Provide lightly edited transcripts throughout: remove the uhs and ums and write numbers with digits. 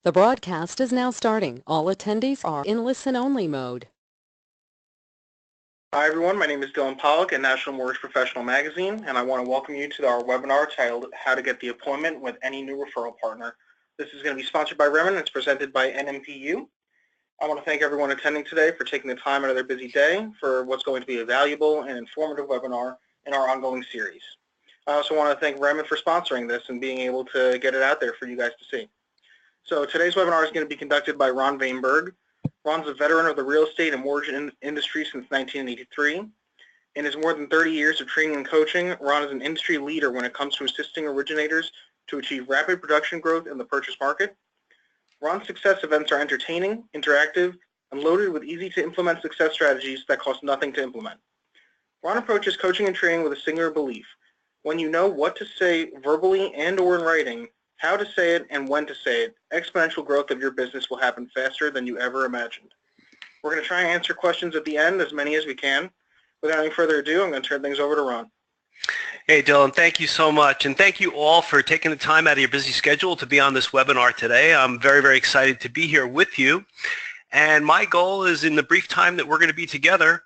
The broadcast is now starting. All attendees are in listen-only mode. Hi everyone, my name is Dylan Pollock at National Mortgage Professional Magazine, and I want to welcome you to our webinar titled How to Get the Appointment with Any New Referral Partner. This is going to be sponsored by Remen and it's presented by NMPU. I want to thank everyone attending today for taking the time out of their busy day for what's going to be a valuable and informative webinar in our ongoing series. I also want to thank Remen for sponsoring this and being able to get it out there for you guys to see. So today's webinar is going to be conducted by Ron Vainberg. Ron's a veteran of the real estate and mortgage industry since 1983. In his more than 30 years of training and coaching, Ron is an industry leader when it comes to assisting originators to achieve rapid production growth in the purchase market. Ron's success events are entertaining, interactive, and loaded with easy-to-implement success strategies that cost nothing to implement. Ron approaches coaching and training with a singular belief. When you know what to say verbally and or in writing, how to say it and when to say it, exponential growth of your business will happen faster than you ever imagined. We're going to try and answer questions at the end, as many as we can. Without any further ado, I'm going to turn things over to Ron. Hey Dylan, thank you so much, and thank you all for taking the time out of your busy schedule to be on this webinar today. I'm very, very excited to be here with you, and my goal is, in the brief time that we're going to be together,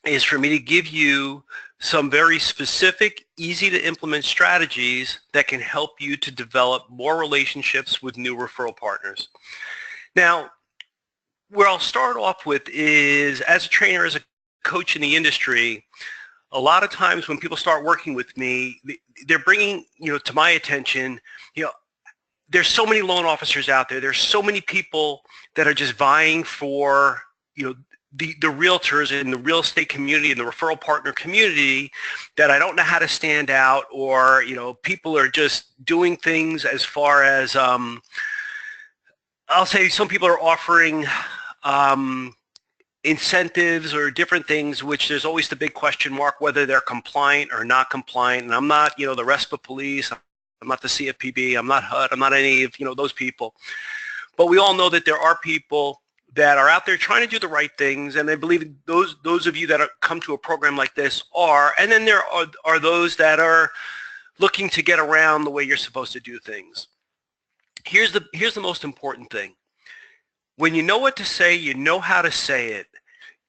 is for me to give you some very specific, easy to implement strategies that can help you to develop more relationships with new referral partners. Now, where I'll start off with is, as a trainer, as a coach in the industry, a lot of times when people start working with me, they're bringing, to my attention, there's so many loan officers out there. There's so many people that are just vying for, the realtors in the real estate community and the referral partner community, that I don't know how to stand out, or people are just doing things as far as I'll say some people are offering incentives or different things, which there's always the big question mark whether they're compliant or not compliant. And I'm not the RESPA police, I'm not the CFPB, I'm not HUD, I'm not any of those people. But we all know that there are people that are out there trying to do the right things, and I believe those of you that come to a program like this are, and then there are those that are looking to get around the way you're supposed to do things. Here's the most important thing. When you know what to say, you know how to say it,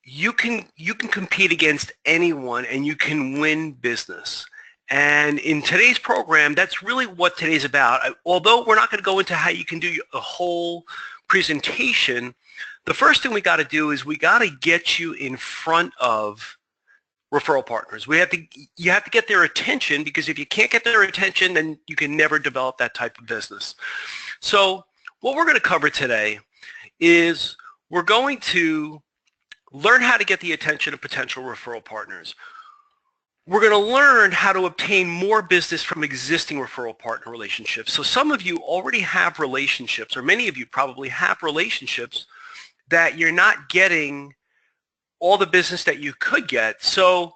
you can compete against anyone and you can win business. And in today's program, that's really what today's about. Although we're not going to go into how you can do a whole presentation, the first thing we got to do is we got to get you in front of referral partners. You have to get their attention, because if you can't get their attention, then you can never develop that type of business. So what we're going to cover today is we're going to learn how to get the attention of potential referral partners. We're going to learn how to obtain more business from existing referral partner relationships. So some of you already have relationships, or many of you probably have relationships, that you're not getting all the business that you could get. So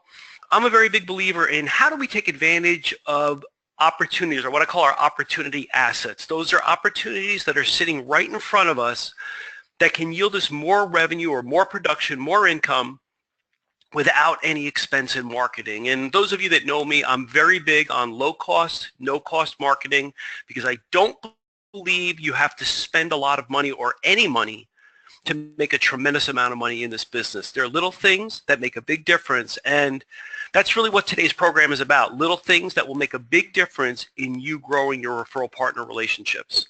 I'm a very big believer in how do we take advantage of opportunities, or what I call our opportunity assets. Those are opportunities that are sitting right in front of us that can yield us more revenue or more production, more income, without any expense in marketing. And those of you that know me, I'm very big on low cost, no cost marketing, because I don't believe you have to spend a lot of money or any money to make a tremendous amount of money in this business. There are little things that make a big difference, and that's really what today's program is about. Little things that will make a big difference in you growing your referral partner relationships.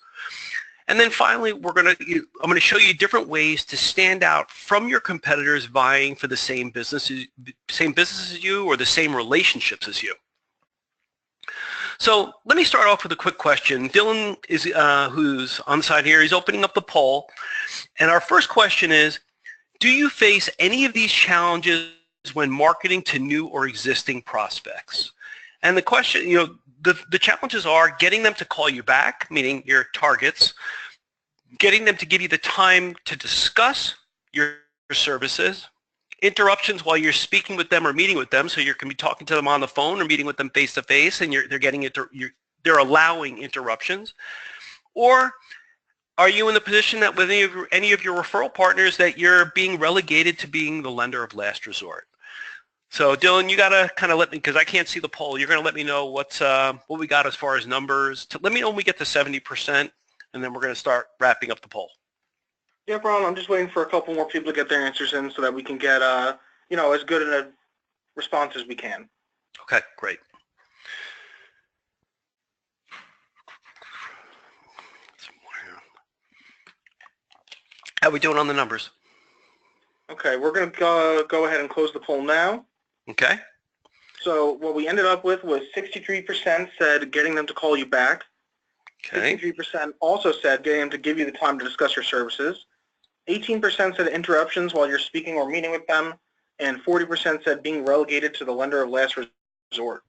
And then finally, I'm going to show you different ways to stand out from your competitors vying for the same business as you, or the same relationships as you. So let me start off with a quick question. Dylan is who's on the side here, he's opening up the poll. And our first question is, do you face any of these challenges when marketing to new or existing prospects? And the question, the challenges are getting them to call you back, meaning your targets, getting them to give you the time to discuss your services, interruptions while you're speaking with them or meeting with them, so you can be talking to them on the phone or meeting with them face to face, and they're allowing interruptions. Or are you in the position that with any of your referral partners that you're being relegated to being the lender of last resort? So Dylan, you got to kind of let me, because I can't see the poll, you're going to let me know what we got as far as numbers. Let me know when we get to 70%. and then we're going to start wrapping up the poll. Yeah, Ron, I'm just waiting for a couple more people to get their answers in so that we can get, as good a response as we can. Okay, great. How are we doing on the numbers? Okay, we're going to go ahead and close the poll now. Okay. So what we ended up with was 63% said getting them to call you back. Okay. 63% also said getting them to give you the time to discuss your services. 18% said interruptions while you're speaking or meeting with them. And 40% said being relegated to the lender of last resort.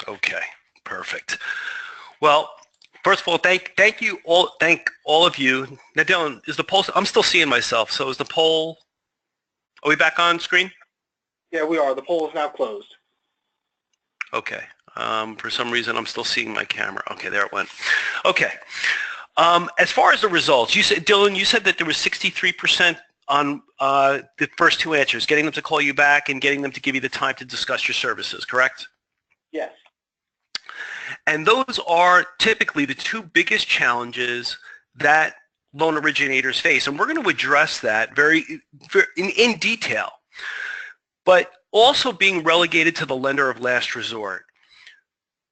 Okay, perfect. Well, first of all, thank all of you. Now, Dylan, is the poll? I'm still seeing myself. So is the poll? Are we back on screen? Yeah, we are. The poll is now closed. Okay. For some reason, I'm still seeing my camera. Okay, there it went. Okay. As far as the results, you said, Dylan, you said that there was 63% on the first two answers, getting them to call you back and getting them to give you the time to discuss your services, correct? Yes. And those are typically the two biggest challenges that loan originators face. And we're going to address that in detail. But also being relegated to the lender of last resort.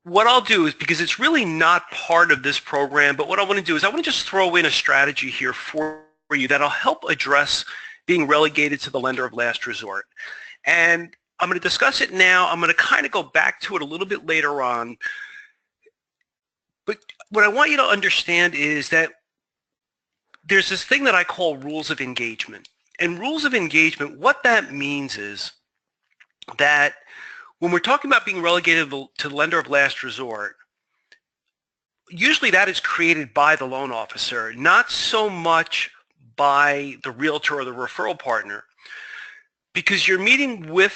What I'll do is, because it's really not part of this program, but what I want to do is I want to just throw in a strategy here for you that'll help address being relegated to the lender of last resort. And I'm going to discuss it now. I'm going to kind of go back to it a little bit later on. But what I want you to understand is that there's this thing that I call rules of engagement. And rules of engagement, what that means is that when we're talking about being relegated to the lender of last resort, usually that is created by the loan officer, not so much by the realtor or the referral partner, because you're meeting with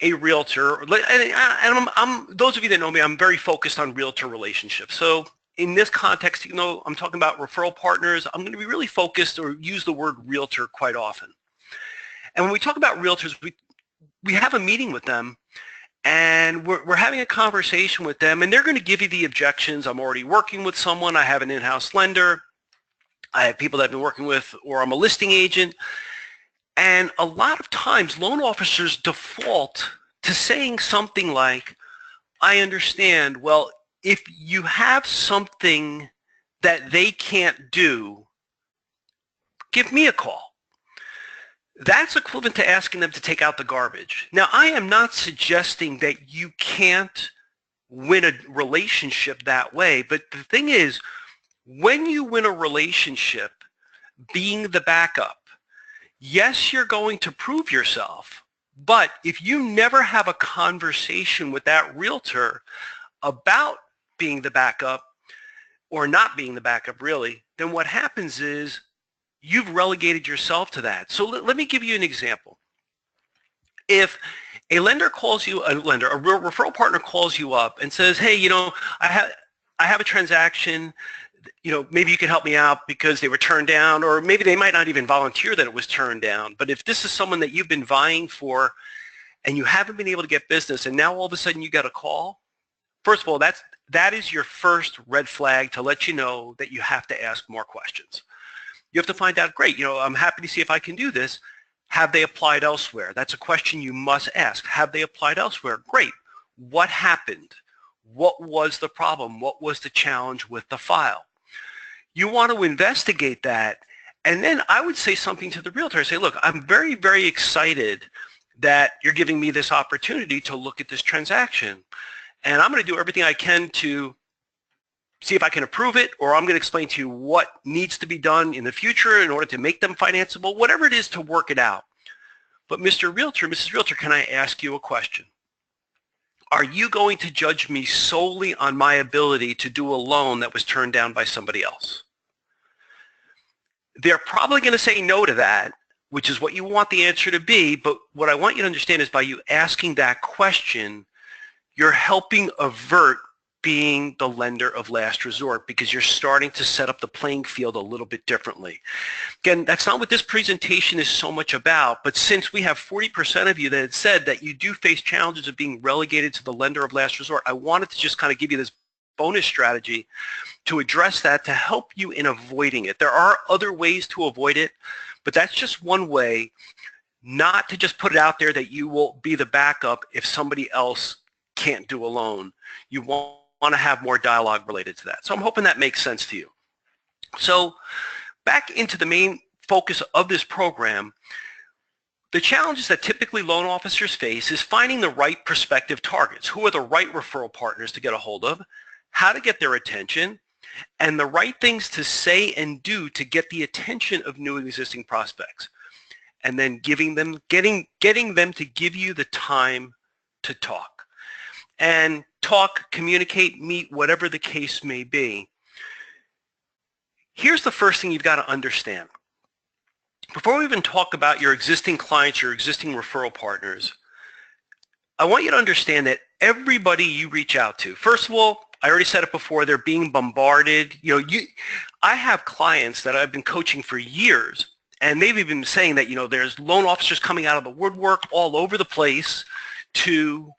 a realtor. And those of you that know me, I'm very focused on realtor relationships. So in this context, even though I'm talking about referral partners, I'm going to be really focused or use the word realtor quite often. And when we talk about realtors, we have a meeting with them, and we're having a conversation with them, and they're going to give you the objections. I'm already working with someone. I have an in-house lender. I have people that I've been working with, or I'm a listing agent. And a lot of times, loan officers default to saying something like, I understand, well, if you have something that they can't do, give me a call. That's equivalent to asking them to take out the garbage. Now, I am not suggesting that you can't win a relationship that way, but the thing is, when you win a relationship being the backup, yes, you're going to prove yourself, but if you never have a conversation with that realtor about being the backup or not being the backup really, then what happens is you've relegated yourself to that. So let me give you an example. If a lender calls you, a referral partner calls you up and says, hey, I have a transaction, maybe you can help me out because they were turned down, or maybe they might not even volunteer that it was turned down. But if this is someone that you've been vying for and you haven't been able to get business and now all of a sudden you got a call, first of all, that is your first red flag to let you know that you have to ask more questions. You have to find out, great, I'm happy to see if I can do this. Have they applied elsewhere? That's a question you must ask. Have they applied elsewhere? Great. What happened? What was the problem? What was the challenge with the file? You want to investigate that. And then I would say something to the realtor. I say, look, I'm very, very excited that you're giving me this opportunity to look at this transaction. And I'm going to do everything I can to see if I can approve it, or I'm going to explain to you what needs to be done in the future in order to make them financeable, whatever it is to work it out. But Mr. Realtor, Mrs. Realtor, can I ask you a question? Are you going to judge me solely on my ability to do a loan that was turned down by somebody else? They're probably going to say no to that, which is what you want the answer to be. But what I want you to understand is by you asking that question, you're helping avert being the lender of last resort, because you're starting to set up the playing field a little bit differently. Again, that's not what this presentation is so much about, but since we have 40% of you that had said that you do face challenges of being relegated to the lender of last resort, I wanted to just kind of give you this bonus strategy to address that, to help you in avoiding it. There are other ways to avoid it, but that's just one way, not to just put it out there that you will be the backup if somebody else can't do a loan. You want to have more dialogue related to that. So I'm hoping that makes sense to you. So back into the main focus of this program, the challenges that typically loan officers face is finding the right prospective targets. Who are the right referral partners to get a hold of, how to get their attention, and the right things to say and do to get the attention of new and existing prospects. And then getting them to give you the time to talk. And talk, communicate, meet, whatever the case may be. Here's the first thing you've got to understand. Before we even talk about your existing clients, your existing referral partners, I want you to understand that everybody you reach out to, first of all, I already said it before, they're being bombarded. I have clients that I've been coaching for years, and they've even been saying that, there's loan officers coming out of the woodwork all over the place to,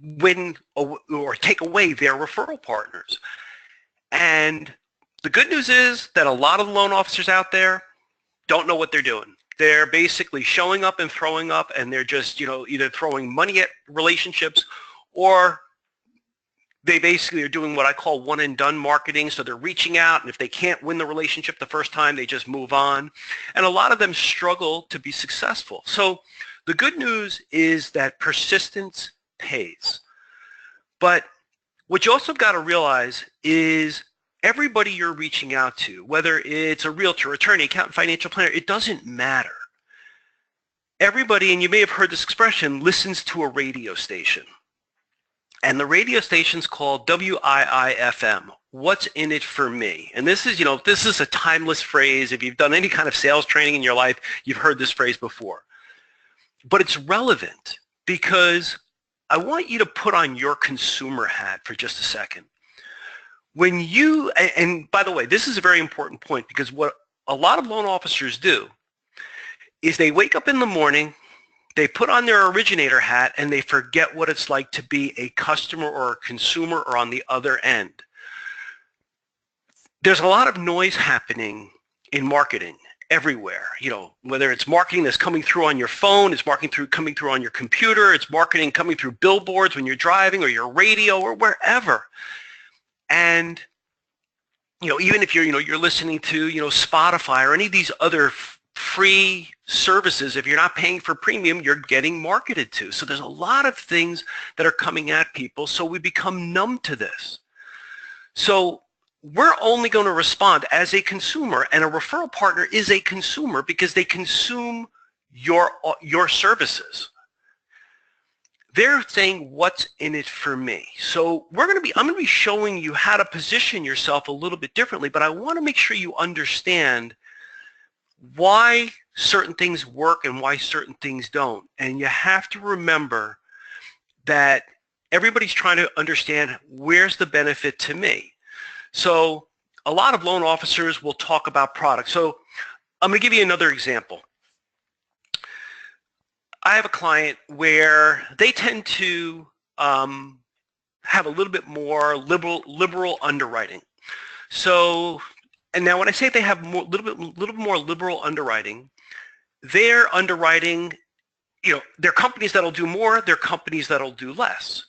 win or take away their referral partners. And the good news is that a lot of the loan officers out there don't know what they're doing. They're basically showing up and throwing up, and they're just, either throwing money at relationships, or they basically are doing what I call one and done marketing. So they're reaching out, and if they can't win the relationship the first time, they just move on. And a lot of them struggle to be successful. So the good news is that persistence pays. But what you also got to realize is everybody you're reaching out to, whether it's a realtor, attorney, accountant, financial planner, it doesn't matter. Everybody, and you may have heard this expression, listens to a radio station. And the radio station's called WIIFM, What's in It for Me. And this is, this is a timeless phrase. If you've done any kind of sales training in your life, you've heard this phrase before. But it's relevant because I want you to put on your consumer hat for just a second. When you, and by the way, this is a very important point, because what a lot of loan officers do is they wake up in the morning, they put on their originator hat, and they forget what it's like to be a customer or a consumer or on the other end. There's a lot of noise happening in marketing everywhere, whether it's marketing that's coming through on your phone, it's marketing coming through on your computer, it's marketing coming through billboards when you're driving, or your radio, or wherever. And, even if you're listening to, Spotify or any of these other free services, if you're not paying for premium, you're getting marketed to. So there's a lot of things that are coming at people, so we become numb to this. So we're only going to respond as a consumer, and a referral partner is a consumer because they consume your services. They're saying, what's in it for me? So I'm going to be showing you how to position yourself a little bit differently, but I want to make sure you understand why certain things work and why certain things don't. And you have to remember that everybody's trying to understand, where's the benefit to me? So a lot of loan officers will talk about products. So I'm going to give you another example. I have a client where they tend to have a little bit more liberal underwriting. So, and now when I say they have a little bit more liberal underwriting, they're underwriting, they're companies that'll do more, they're companies that'll do less.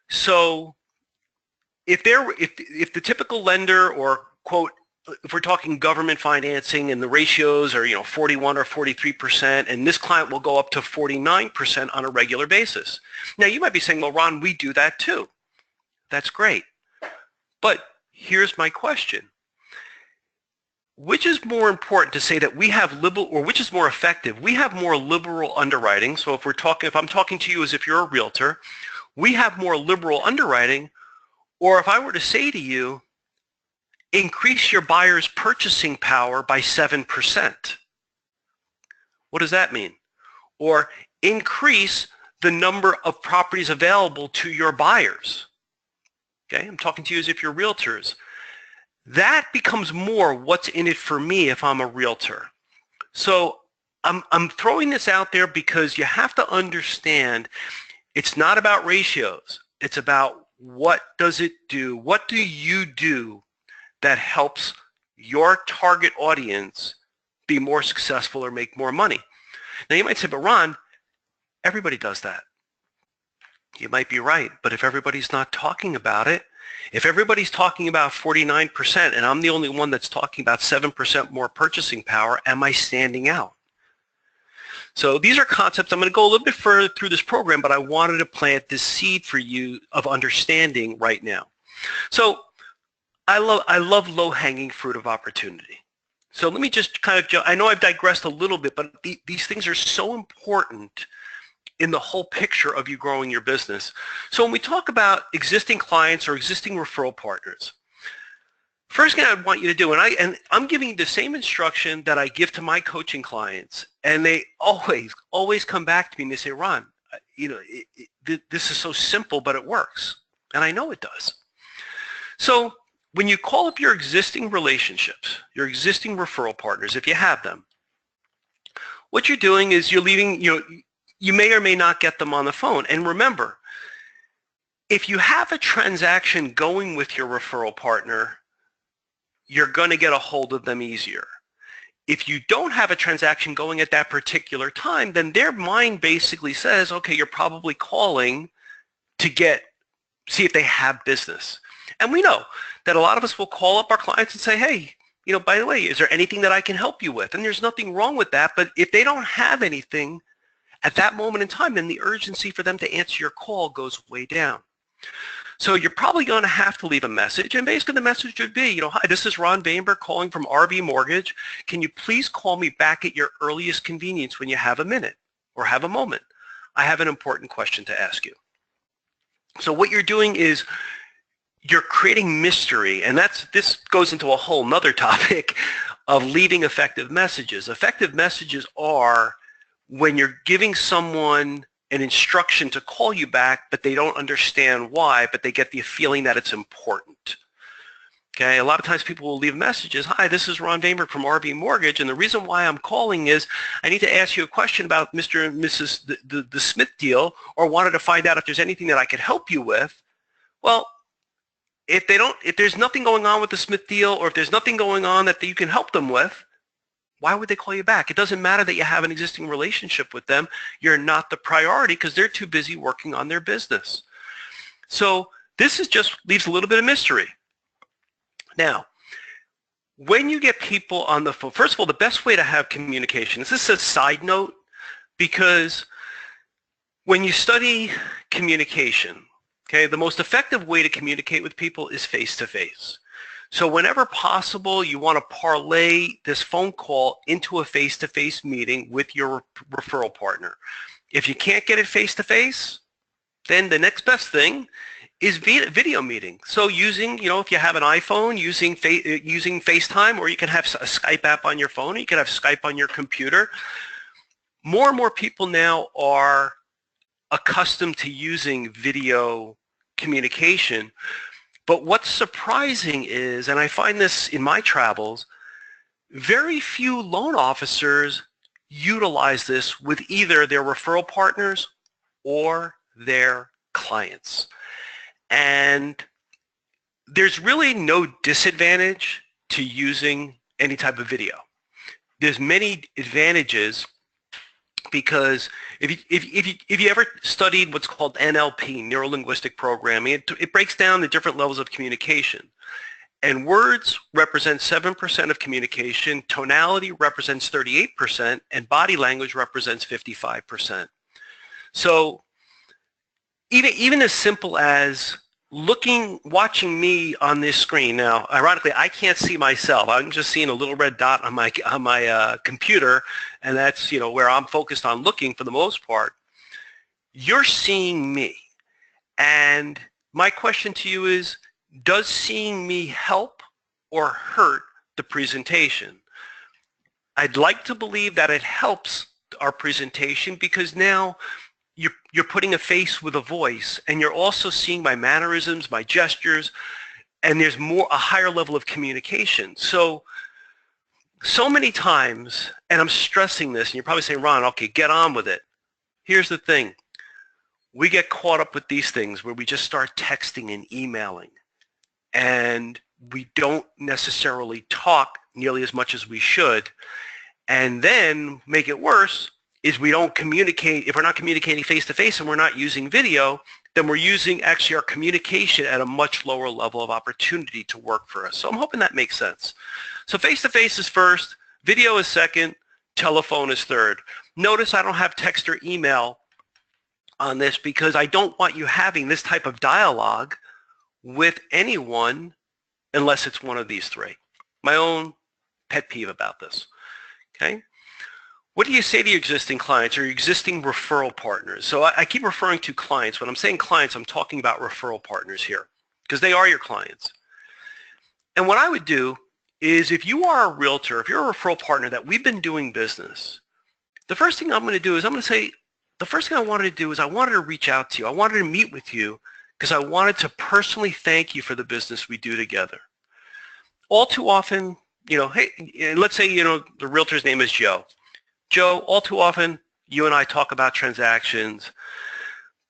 So if the typical lender, or quote, if we're talking government financing and the ratios are 41 or 43%, and this client will go up to 49% on a regular basis. Now you might be saying, well, Ron, we do that too. That's great. But here's my question. Which is more important to say that we have liberal, or which is more effective? We have more liberal underwriting. So if I'm talking to you as if you're a realtor, we have more liberal underwriting. Or if I were to say to you, increase your buyer's purchasing power by 7%. What does that mean? Or increase the number of properties available to your buyers. Okay, I'm talking to you as if you're realtors. That becomes more what's in it for me if I'm a realtor. So I'm throwing this out there because you have to understand it's not about ratios. It's about What does it do? What do you do that helps your target audience be more successful or make more money? Now you might say, but Ron, everybody does that. You might be right, but if everybody's not talking about it, if everybody's talking about 49% and I'm the only one that's talking about 7% more purchasing power, am I standing out? So these are concepts. I'm going to go a little bit further through this program, but I wanted to plant this seed for you of understanding right now. So I love low-hanging fruit of opportunity. So let me just kind of, I know I've digressed a little bit, but these things are so important in the whole picture of you growing your business. So when we talk about existing clients or existing referral partners, first thing I want you to do, and I'm giving you the same instruction that I give to my coaching clients, and they always come back to me and they say, Ron, this is so simple, but it works. And I know it does. So when you call up your existing relationships, your existing referral partners, if you have them, what you're doing is you're leaving, you may or may not get them on the phone. And remember, if you have a transaction going with your referral partner, you're going to get a hold of them easier. If you don't have a transaction going at that particular time, then their mind basically says, okay, you're probably calling to see if they have business. And we know that a lot of us will call up our clients and say, hey, by the way, is there anything that I can help you with? And there's nothing wrong with that. But if they don't have anything at that moment in time, then the urgency for them to answer your call goes way down. So you're probably going to have to leave a message, and basically the message would be, hi, this is Ron Bainberg calling from RB Mortgage. Can you please call me back at your earliest convenience when you have a minute or have a moment? I have an important question to ask you. So what you're doing is you're creating mystery, and this goes into a whole nother topic of leaving effective messages. Effective messages are when you're giving someone an instruction to call you back, but they don't understand why, but they get the feeling that it's important. Okay, a lot of times people will leave messages, hi, this is Ron Bainberg from RB Mortgage, and the reason why I'm calling is I need to ask you a question about Mr. and Mrs. the Smith deal, or wanted to find out if there's anything that I could help you with. Well, if there's nothing going on with the Smith deal, or if there's nothing going on that you can help them with, why would they call you back? It doesn't matter that you have an existing relationship with them. You're not the priority because they're too busy working on their business. So this just leaves a little bit of mystery. Now, when you get people on the phone, first of all, the best way to have communication, this is a side note, because when you study communication, okay, the most effective way to communicate with people is face-to-face. So whenever possible, you want to parlay this phone call into a face-to-face meeting with your referral partner. If you can't get it face-to-face, then the next best thing is video meeting. So using, if you have an iPhone, using FaceTime, or you can have a Skype app on your phone, or you can have Skype on your computer. More and more people now are accustomed to using video communication. But what's surprising is, and I find this in my travels, very few loan officers utilize this with either their referral partners or their clients. And there's really no disadvantage to using any type of video. There's many advantages, because if you ever studied what's called NLP, neuro-linguistic programming, it breaks down the different levels of communication. And words represent 7% of communication, tonality represents 38%, and body language represents 55%. So even as simple as watching me on this screen. Now, ironically, I can't see myself. I'm just seeing a little red dot on my computer, and that's where I'm focused on looking for the most part. You're seeing me, and my question to you is, does seeing me help or hurt the presentation? I'd like to believe that it helps our presentation, because now you're putting a face with a voice, and you're also seeing my mannerisms, my gestures, and there's a higher level of communication. So many times, and I'm stressing this, and you're probably saying, Ron, okay, get on with it. Here's the thing. we get caught up with these things where we just start texting and emailing, and we don't necessarily talk nearly as much as we should. And then make it worse is we don't communicate. If we're not communicating face-to-face and we're not using video, then we're using actually our communication at a much lower level of opportunity to work for us. So I'm hoping that makes sense. So face-to-face is first, video is second, telephone is third. Notice I don't have text or email on this because I don't want you having this type of dialogue with anyone unless it's one of these three. My own pet peeve about this, okay? What do you say to your existing clients or your existing referral partners? So I keep referring to clients. When I'm saying clients, I'm talking about referral partners here because they are your clients. And what I would do is if you are a realtor, if you're a referral partner that we've been doing business, the first thing I'm going to do is I'm going to say, the first thing I wanted to do is I wanted to reach out to you. I wanted to meet with you because I wanted to personally thank you for the business we do together. All too often, you know, hey, let's say, you know, the realtor's name is Joe. Joe, all too often, you and I talk about transactions,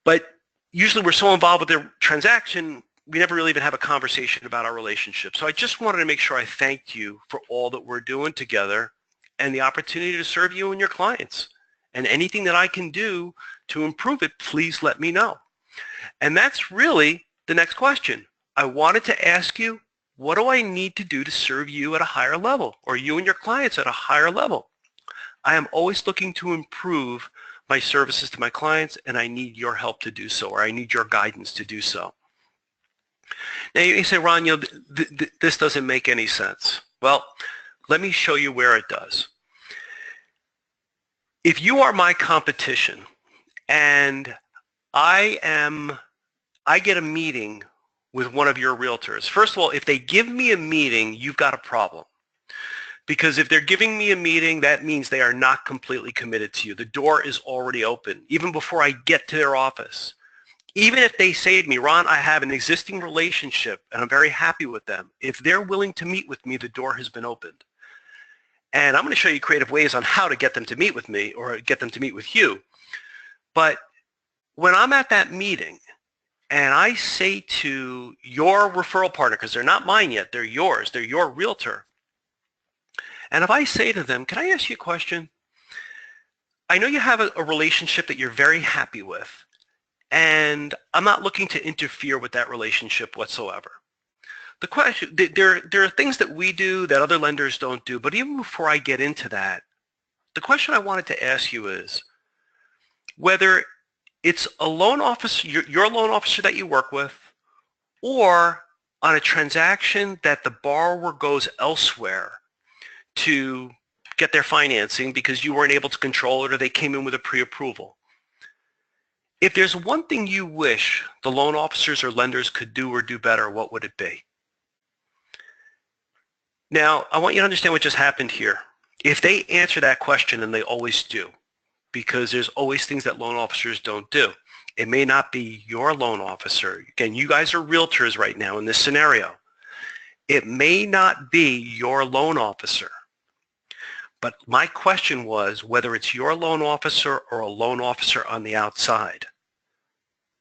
but usually we're so involved with the transaction, we never really even have a conversation about our relationship. So I just wanted to make sure I thanked you for all that we're doing together and the opportunity to serve you and your clients. And anything that I can do to improve it, please let me know. And that's really the next question. I wanted to ask you, what do I need to do to serve you at a higher level, or you and your clients at a higher level? I am always looking to improve my services to my clients, and I need your help to do so, or I need your guidance to do so. Now you say, Ron, you know, this doesn't make any sense. Well, let me show you where it does. If you are my competition and I get a meeting with one of your realtors, first of all, if they give me a meeting, you've got a problem. Because if they're giving me a meeting, that means they are not completely committed to you. The door is already open, even before I get to their office. Even if they say to me, Ron, I have an existing relationship and I'm very happy with them. If they're willing to meet with me, the door has been opened. And I'm going to show you creative ways on how to get them to meet with me or get them to meet with you. But when I'm at that meeting and I say to your referral partner, because they're not mine yet, they're yours, they're your realtor. And if I say to them, can I ask you a question? I know you have a relationship that you're very happy with, and I'm not looking to interfere with that relationship whatsoever. The question, there are things that we do that other lenders don't do, but even before I get into that, the question I wanted to ask you is whether it's a loan officer, your loan officer that you work with, or on a transaction that the borrower goes elsewhere to get their financing because you weren't able to control it or they came in with a pre-approval. If there's one thing you wish the loan officers or lenders could do or do better, what would it be? Now, I want you to understand what just happened here. If they answer that question, and they always do, because there's always things that loan officers don't do. It may not be your loan officer. Again, you guys are realtors right now in this scenario. It may not be your loan officer. But my question was whether it's your loan officer or a loan officer on the outside.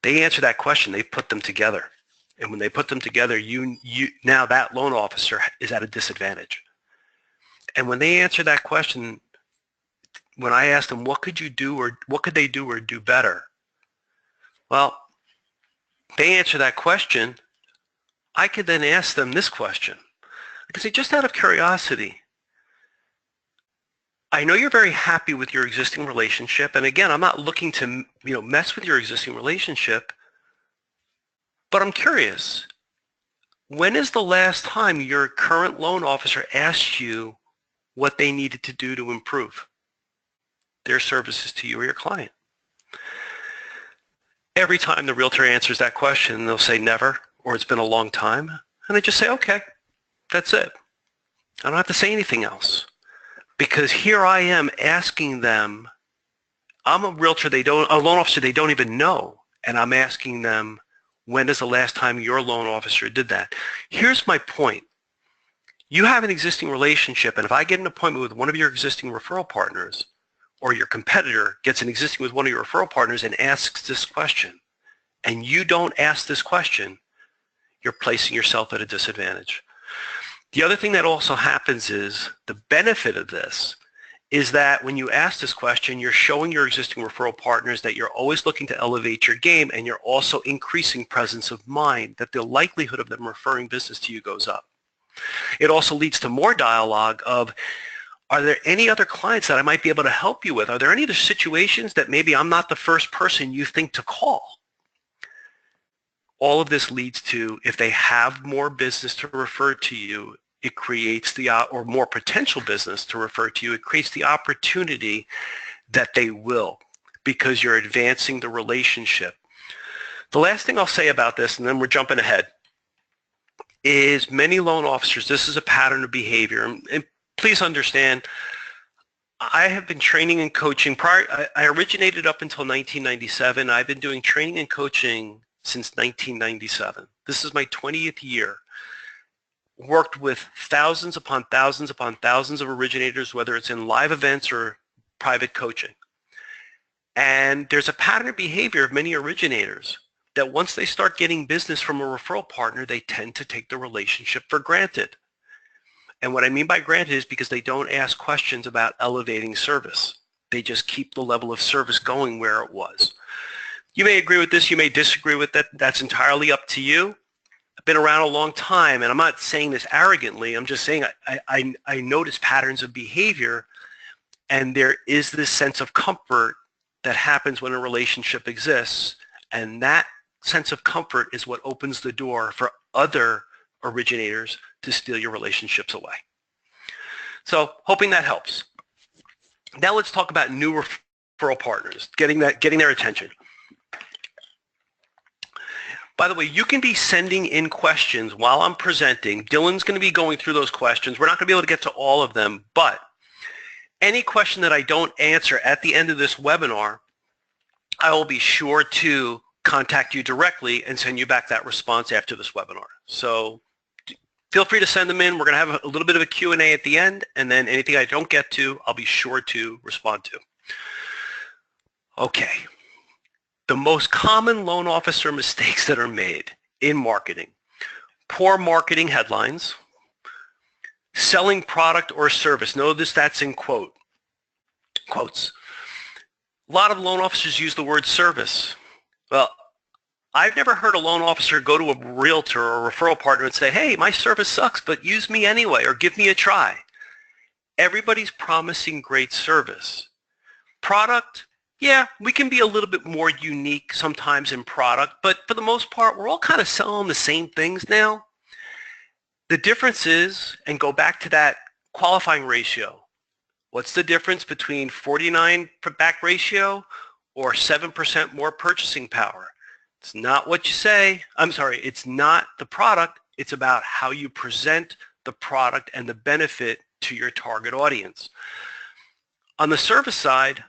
They answer that question, they put them together. And when they put them together, now that loan officer is at a disadvantage. And when they answer that question, when I asked them, what could you do or what could they do or do better? Well, they answer that question. I could then ask them this question. I could say, just out of curiosity, I know you're very happy with your existing relationship. And again, I'm not looking to, mess with your existing relationship, but I'm curious. When is the last time your current loan officer asked you what they needed to do to improve their services to you or your client? Every time the realtor answers that question, they'll say never, or it's been a long time. And I just say, okay, that's it. I don't have to say anything else. Because here I am asking them, I'm a realtor, a loan officer they don't even know, and I'm asking them, when is the last time your loan officer did that? Here's my point. You have an existing relationship, and if I get an appointment with one of your existing referral partners, or your competitor gets an existing with one of your referral partners and asks this question, and you don't ask this question, you're placing yourself at a disadvantage. The other thing that also happens is the benefit of this is that when you ask this question, you're showing your existing referral partners that you're always looking to elevate your game, and you're also increasing presence of mind, that the likelihood of them referring business to you goes up. It also leads to more dialogue of, are there any other clients that I might be able to help you with? Are there any other situations that maybe I'm not the first person you think to call? All of this leads to, if they have more business to refer to you, it creates the, or more potential business to refer to you, it creates the opportunity that they will, because you're advancing the relationship. The last thing I'll say about this, and then we're jumping ahead, is many loan officers, this is a pattern of behavior, and please understand, I have been training and coaching prior. I originated up until 1997. I've been doing training and coaching since 1997. This is my 20th year. Worked with thousands upon thousands upon thousands of originators, whether it's in live events or private coaching. And there's a pattern of behavior of many originators that once they start getting business from a referral partner, they tend to take the relationship for granted. And what I mean by granted is because they don't ask questions about elevating service. They just keep the level of service going where it was. You may agree with this, you may disagree with that. That's entirely up to you. I've been around a long time, and I'm not saying this arrogantly. I'm just saying I notice patterns of behavior, and there is this sense of comfort that happens when a relationship exists, and that sense of comfort is what opens the door for other originators to steal your relationships away. So hoping that helps. Now let's talk about new referral partners, getting their attention. By the way, you can be sending in questions while I'm presenting. Dylan's going to be going through those questions. We're not going to be able to get to all of them, but any question that I don't answer at the end of this webinar, I will be sure to contact you directly and send you back that response after this webinar. So feel free to send them in. We're going to have a little bit of a Q&A at the end, and then anything I don't get to, I'll be sure to respond to. Okay. The most common loan officer mistakes that are made in marketing: poor marketing headlines, selling product or service. Notice that's in quotes. A lot of loan officers use the word service. Well, I've never heard a loan officer go to a realtor or a referral partner and say, hey, my service sucks, but use me anyway, or give me a try. Everybody's promising great service. Product, yeah, we can be a little bit more unique sometimes in product, but for the most part, we're all kind of selling the same things now. The difference is, and go back to that qualifying ratio, what's the difference between 49 back ratio or 7% more purchasing power? It's not what you say. I'm sorry, it's not the product. It's about how you present the product and the benefit to your target audience. On the service side,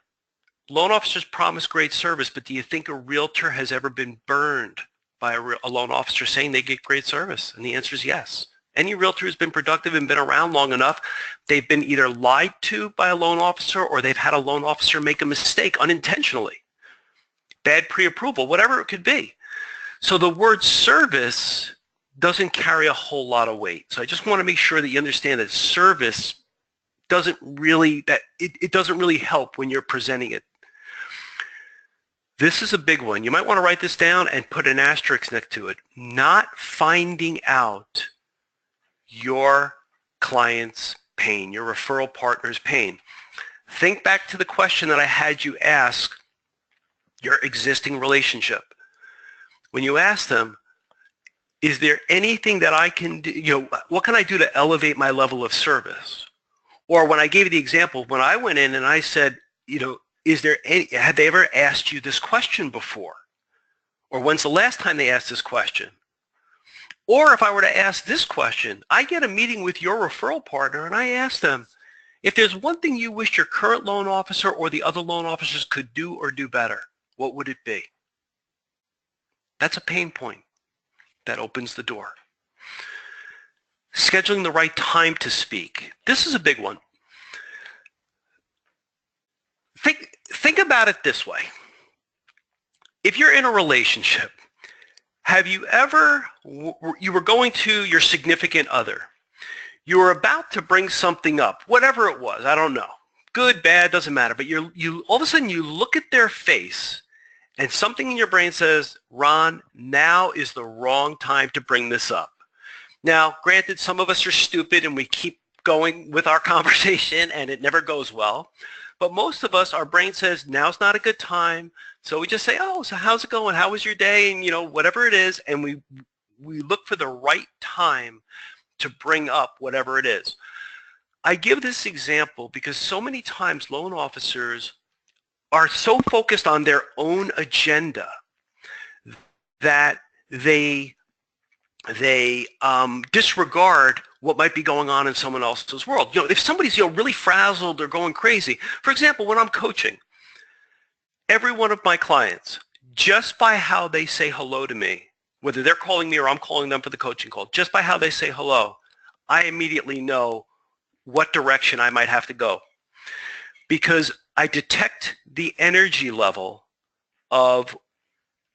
loan officers promise great service, but do you think a realtor has ever been burned by a loan officer saying they get great service? And the answer is yes. Any realtor who's been productive and been around long enough, they've been either lied to by a loan officer or they've had a loan officer make a mistake unintentionally. Bad pre-approval, whatever it could be. So the word service doesn't carry a whole lot of weight. So I just want to make sure that you understand that service doesn't really, it doesn't really help when you're presenting it. This is a big one. You might want to write this down and put an asterisk next to it. Not finding out your client's pain, your referral partner's pain. Think back to the question that I had you ask your existing relationship. When you ask them, is there anything that I can do, what can I do to elevate my level of service? Or when I gave you the example, when I went in and I said, is there any, have they ever asked you this question before? Or when's the last time they asked this question? Or if I were to ask this question, I get a meeting with your referral partner and I ask them, if there's one thing you wish your current loan officer or the other loan officers could do or do better, what would it be? That's a pain point that opens the door. Scheduling the right time to speak. This is a big one. think about it this way. If you're in a relationship, have you ever, you were going to your significant other, you were about to bring something up, whatever it was, I don't know, good, bad, doesn't matter, but you all of a sudden you look at their face and something in your brain says, Ron, now is the wrong time to bring this up. Now, granted, some of us are stupid and we keep going with our conversation and it never goes well. But most of us, our brain says, now's not a good time. So we just say, oh, so how's it going? How was your day? And, you know, whatever it is. And we look for the right time to bring up whatever it is. I give this example because so many times loan officers are so focused on their own agenda that they disregard what might be going on in someone else's world. You know, if somebody's, you know, really frazzled or going crazy, for example, when I'm coaching, every one of my clients, just by how they say hello to me, whether they're calling me or I'm calling them for the coaching call, just by how they say hello, I immediately know what direction I might have to go, because I detect the energy level of,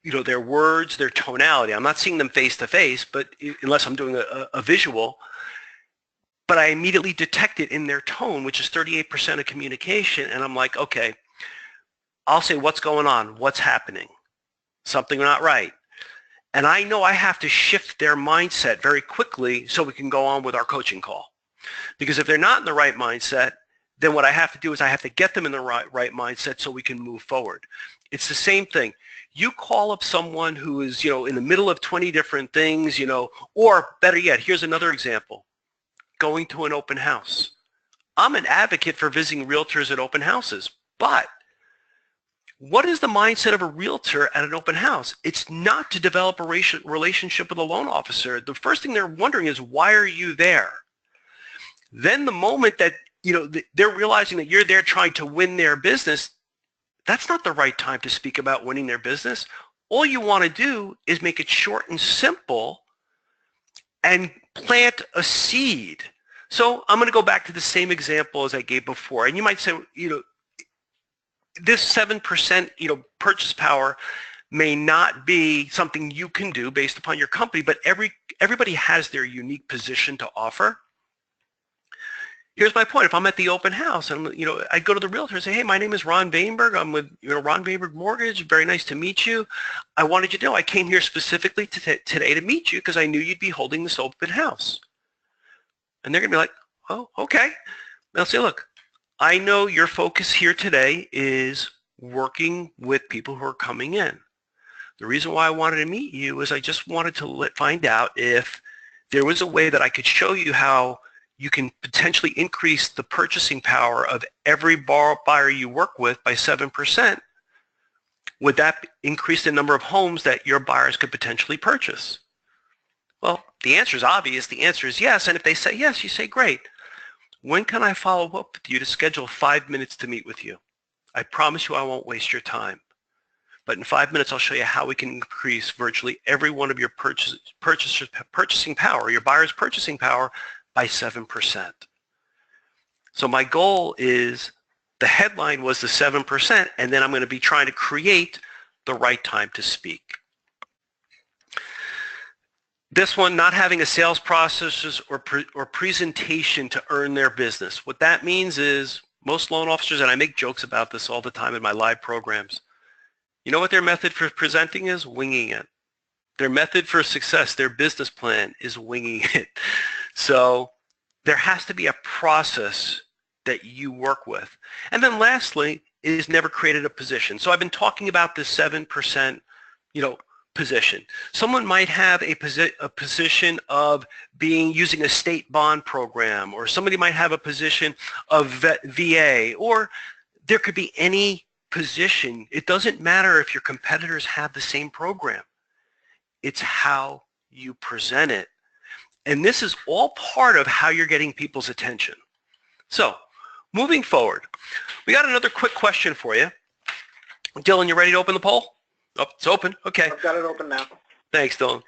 you know, their words, their tonality. I'm not seeing them face to face, but unless I'm doing a visual, but I immediately detect it in their tone, which is 38% of communication. And I'm like, okay, I'll say, what's going on? What's happening? Something not right. And I know I have to shift their mindset very quickly so we can go on with our coaching call. Because if they're not in the right mindset, then what I have to do is I have to get them in the right mindset so we can move forward. It's the same thing. You call up someone who is, you know, in the middle of 20 different things, you know, or better yet, here's another example, going to an open house. I'm an advocate for visiting realtors at open houses, but what is the mindset of a realtor at an open house? It's not to develop a relationship with a loan officer. The first thing they're wondering is, why are you there? Then the moment that, you know, they're realizing that you're there trying to win their business, that's not the right time to speak about winning their business. All you want to do is make it short and simple and plant a seed. So I'm going to go back to the same example as I gave before. And you might say, you know, this 7%, you know, purchase power may not be something you can do based upon your company, but everybody has their unique position to offer. Here's my point. If I'm at the open house and, you know, I go to the realtor and say, hey, my name is Ron Bainberg. I'm with, you know, Ron Bainberg Mortgage. Very nice to meet you. I wanted you to know I came here specifically today to meet you because I knew you'd be holding this open house. And they're going to be like, oh, okay. And I'll say, look, I know your focus here today is working with people who are coming in. The reason why I wanted to meet you is I just wanted to find out if there was a way that I could show you how you can potentially increase the purchasing power of every buyer you work with by 7%. Would that increase the number of homes that your buyers could potentially purchase? Well, the answer is obvious. The answer is yes. And if they say yes, you say, great. When can I follow up with you to schedule 5 minutes to meet with you? I promise you I won't waste your time. But in 5 minutes, I'll show you how we can increase virtually every one of your purchasing power, your buyer's purchasing power, by 7%. So my goal is, the headline was the 7%, and then I'm going to be trying to create the right time to speak. This one, not having a sales process or presentation to earn their business. What that means is most loan officers, and I make jokes about this all the time in my live programs, you know what their method for presenting is? Winging it. Their method for success, their business plan, is winging it. So there has to be a process that you work with. And then lastly is never created a position. So I've been talking about this 7%, you know, position. Someone might have a position of using a state bond program, or somebody might have a position of VA, or there could be any position. It doesn't matter if your competitors have the same program. It's how you present it. And this is all part of how you're getting people's attention. So moving forward, we got another quick question for you. Dylan, you ready to open the poll? Oh, it's open. Okay. I've got it open now. Thanks, Dylan.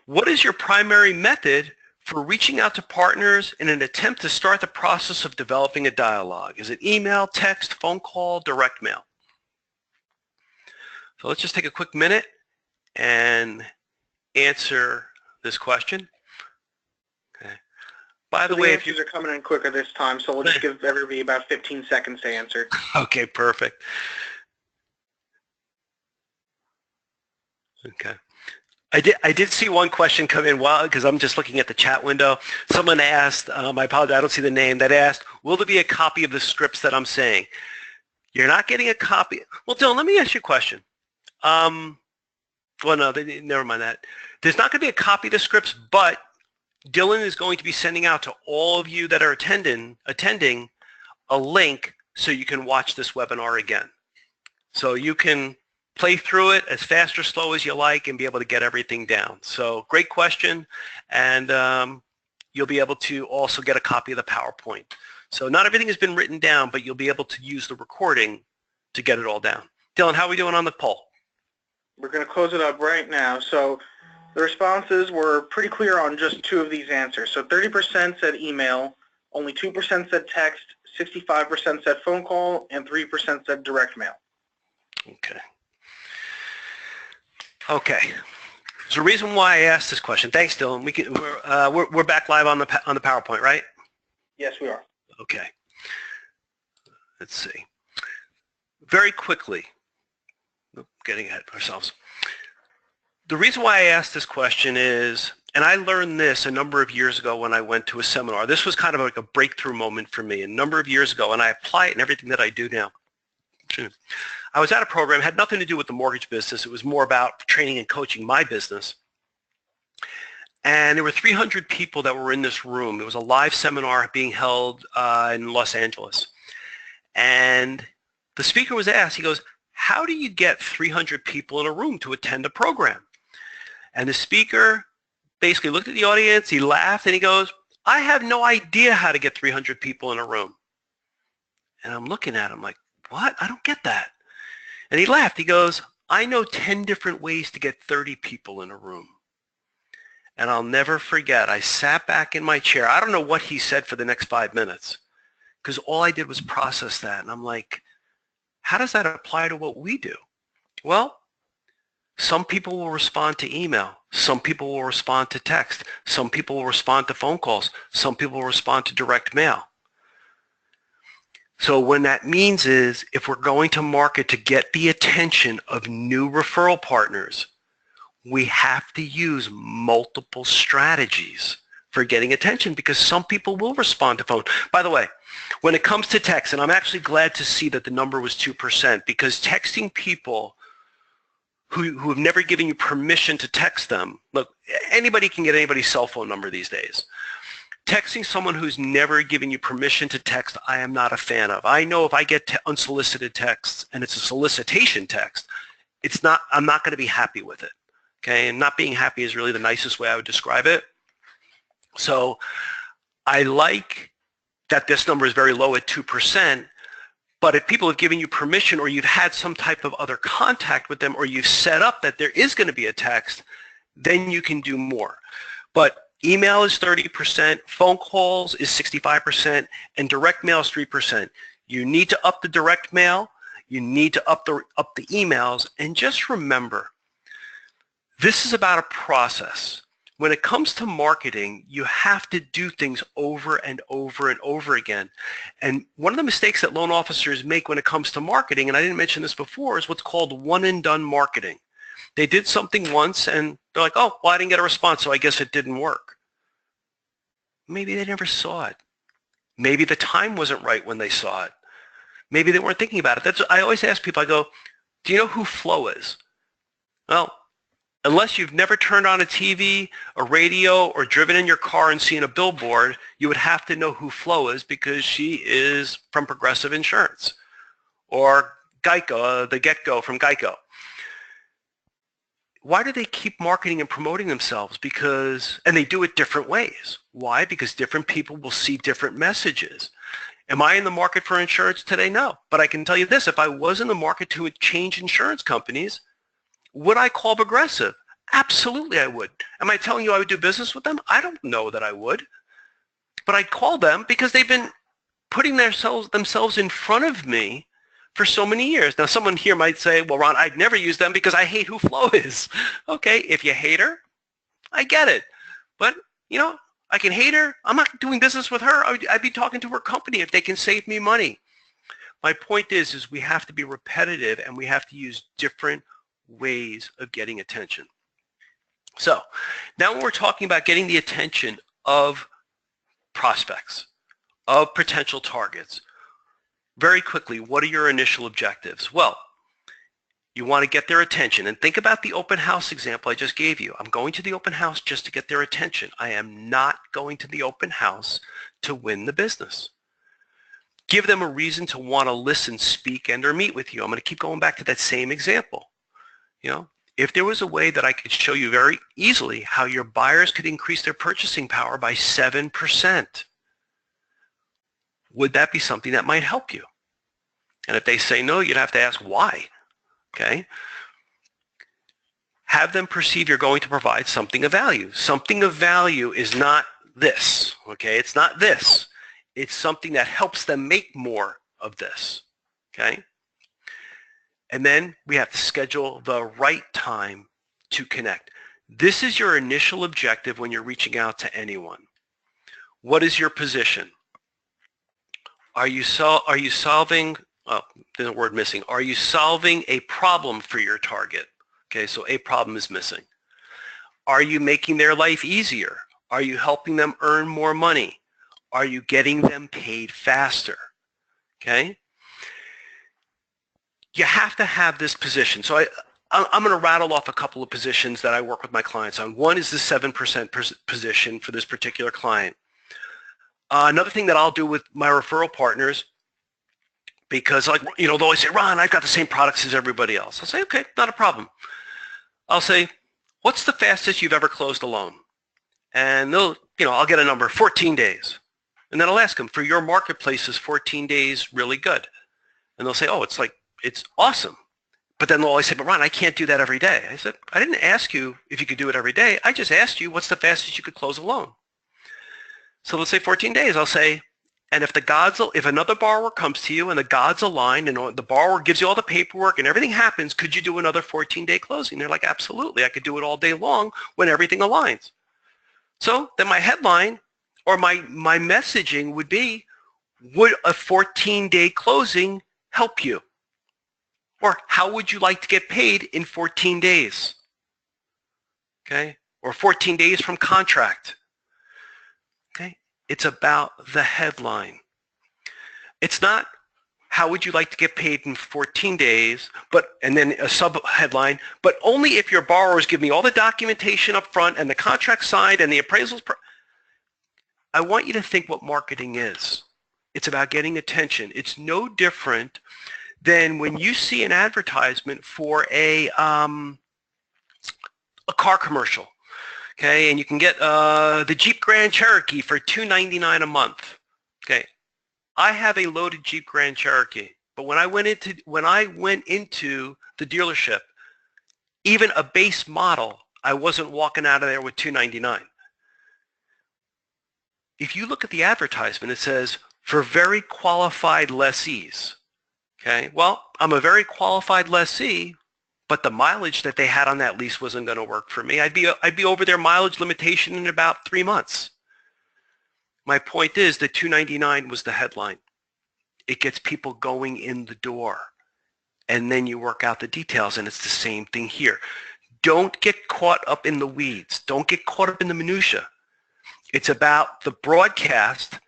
What is your primary method for reaching out to partners in an attempt to start the process of developing a dialogue? Is it email, text, phone call, direct mail? So let's just take a quick minute and answer this question. Okay. By the way, if answers are coming in quicker this time, so we'll just give everybody about 15 seconds to answer. Okay, perfect. Okay. I did see one question come in because I'm just looking at the chat window. Someone asked, I apologize, I don't see the name, that asked, will there be a copy of the scripts that I'm saying? You're not getting a copy. Well, Dylan, let me ask you a question. Well, no, never mind that. There's not going to be a copy of the scripts, but Dylan is going to be sending out to all of you that are attending a link so you can watch this webinar again. So you can play through it as fast or slow as you like and be able to get everything down. So great question, and you'll be able to also get a copy of the PowerPoint. So not everything has been written down, but you'll be able to use the recording to get it all down. Dylan, how are we doing on the poll? We're going to close it up right now. So the responses were pretty clear on just 2 of these answers. So 30% said email, only 2% said text, 65% said phone call, and 3% said direct mail. Okay. Okay. There's a reason why I asked this question. Thanks, Dylan. We're back live on the PowerPoint, right? Yes, we are. Okay. Let's see. Very quickly, getting ahead of ourselves. The reason why I asked this question is, and I learned this a number of years ago when I went to a seminar. This was kind of like a breakthrough moment for me a number of years ago, and I apply it in everything that I do now. I was at a program, had nothing to do with the mortgage business. It was more about training and coaching my business. And there were 300 people that were in this room. It was a live seminar being held in Los Angeles. And the speaker was asked, he goes, how do you get 300 people in a room to attend a program? And the speaker basically looked at the audience, he laughed, and he goes, I have no idea how to get 300 people in a room. And I'm looking at him like, what? I don't get that. And he laughed. He goes, I know 10 different ways to get 30 people in a room. And I'll never forget, I sat back in my chair. I don't know what he said for the next 5 minutes because all I did was process that. And I'm like, how does that apply to what we do? Well, some people will respond to email. Some people will respond to text. Some people will respond to phone calls. Some people will respond to direct mail. So what that means is if we're going to market to get the attention of new referral partners, we have to use multiple strategies for getting attention because some people will respond to phone. By the way, when it comes to text, and I'm actually glad to see that the number was 2% because texting people who have never given you permission to text them, look, anybody can get anybody's cell phone number these days. Texting someone who's never given you permission to text, I am not a fan of. I know if I get unsolicited texts and it's a solicitation text, I'm not going to be happy with it. Okay, and not being happy is really the nicest way I would describe it. So I like that this number is very low at 2%, but if people have given you permission or you've had some type of other contact with them or you've set up that there is going to be a text, then you can do more. But email is 30%, phone calls is 65%, and direct mail is 3%. You need to up the direct mail, you need to up the emails, and just remember, this is about a process. When it comes to marketing, you have to do things over and over and over again. And one of the mistakes that loan officers make when it comes to marketing, and I didn't mention this before, is what's called one and done marketing. They did something once and they're like, oh, well, I didn't get a response, so I guess it didn't work. Maybe they never saw it. Maybe the time wasn't right when they saw it. Maybe they weren't thinking about it. I always ask people, I go, do you know who Flo is? Well, unless you've never turned on a TV, a radio, or driven in your car and seen a billboard, you would have to know who Flo is because she is from Progressive Insurance or Geico, the Get-Go from Geico. Why do they keep marketing and promoting themselves? And they do it different ways. Why? Because different people will see different messages. Am I in the market for insurance today? No. But I can tell you this, if I was in the market to change insurance companies, would I call Progressive? Absolutely I would. Am I telling you I would do business with them? I don't know that I would. But I'd call them because they've been putting themselves in front of me for so many years. Now, someone here might say, well, Ron, I'd never use them because I hate who Flo is. Okay, if you hate her, I get it. But, you know, I can hate her. I'm not doing business with her. I'd be talking to her company if they can save me money. My point is we have to be repetitive and we have to use different ways of getting attention. So now when we're talking about getting the attention of prospects, of potential targets, very quickly, what are your initial objectives? Well, you want to get their attention. And think about the open house example I just gave you. I'm going to the open house just to get their attention. I am not going to the open house to win the business. Give them a reason to want to listen, speak, and or meet with you. I'm going to keep going back to that same example. You know, if there was a way that I could show you very easily how your buyers could increase their purchasing power by 7%, would that be something that might help you? And if they say no, you'd have to ask why. Okay? Have them perceive you're going to provide something of value. Something of value is not this. Okay? It's not this. It's something that helps them make more of this. Okay? And then we have to schedule the right time to connect. This is your initial objective when you're reaching out to anyone. What is your position? Are you solving, oh, there's a word missing. Are you solving a problem for your target? Okay, so a problem is missing. Are you making their life easier? Are you helping them earn more money? Are you getting them paid faster? Okay? You have to have this position. So I'm going to rattle off a couple of positions that I work with my clients on. One is the 7% position for this particular client. Another thing that I'll do with my referral partners, because like, you know, they'll always say, Ron, I've got the same products as everybody else. I'll say, okay, not a problem. I'll say, what's the fastest you've ever closed a loan? And they'll, you know, I'll get a number, 14 days. And then I'll ask them, for your marketplace, is 14 days really good? And they'll say, oh, it's awesome. But then they'll always say, but Ron, I can't do that every day. I said, I didn't ask you if you could do it every day. I just asked you, what's the fastest you could close a loan? So let's say 14 days. I'll say, and if another borrower comes to you and the gods align and the borrower gives you all the paperwork and everything happens, could you do another 14-day closing? They're like, absolutely. I could do it all day long when everything aligns. So then my headline or my messaging would be, would a 14-day closing help you? Or how would you like to get paid in 14 days? Okay? Or 14 days from contract. Okay? It's about the headline. It's not how would you like to get paid in 14 days, and then a sub-headline, but only if your borrowers give me all the documentation up front and the contract signed and the appraisals. I want you to think what marketing is. It's about getting attention. It's no different than when you see an advertisement for a car commercial, okay, and you can get the Jeep Grand Cherokee for $299 a month. Okay, I have a loaded Jeep Grand Cherokee, but when I went into the dealership, even a base model, I wasn't walking out of there with $299. If you look at the advertisement, it says for very qualified lessees. Okay, well, I'm a very qualified lessee, but the mileage that they had on that lease wasn't going to work for me. I'd be over their mileage limitation in about 3 months. My point is that $299 was the headline. It gets people going in the door, and then you work out the details, and it's the same thing here. Don't get caught up in the weeds. Don't get caught up in the minutia. It's about the broadcast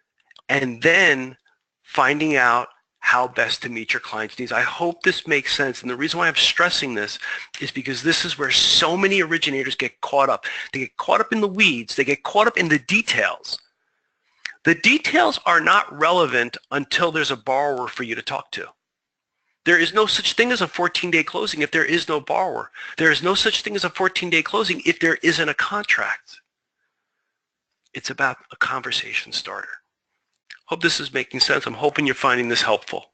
and then finding out how best to meet your client's needs. I hope this makes sense. And the reason why I'm stressing this is because this is where so many originators get caught up. They get caught up in the weeds. They get caught up in the details. The details are not relevant until there's a borrower for you to talk to. There is no such thing as a 14-day closing if there is no borrower. There is no such thing as a 14-day closing if there isn't a contract. It's about a conversation starter. Hope this is making sense. I'm hoping you're finding this helpful.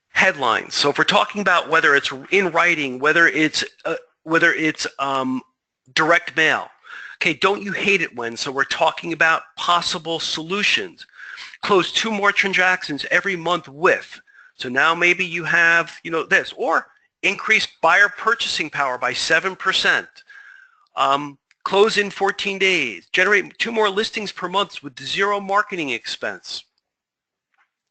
Headlines. So if we're talking about whether it's in writing, whether it's whether it's direct mail. Okay, don't you hate it when, so we're talking about possible solutions. Close 2 more transactions every month with. So now maybe you have, this, or increase buyer purchasing power by 7%. Close in 14 days. Generate 2 more listings per month with 0 marketing expense.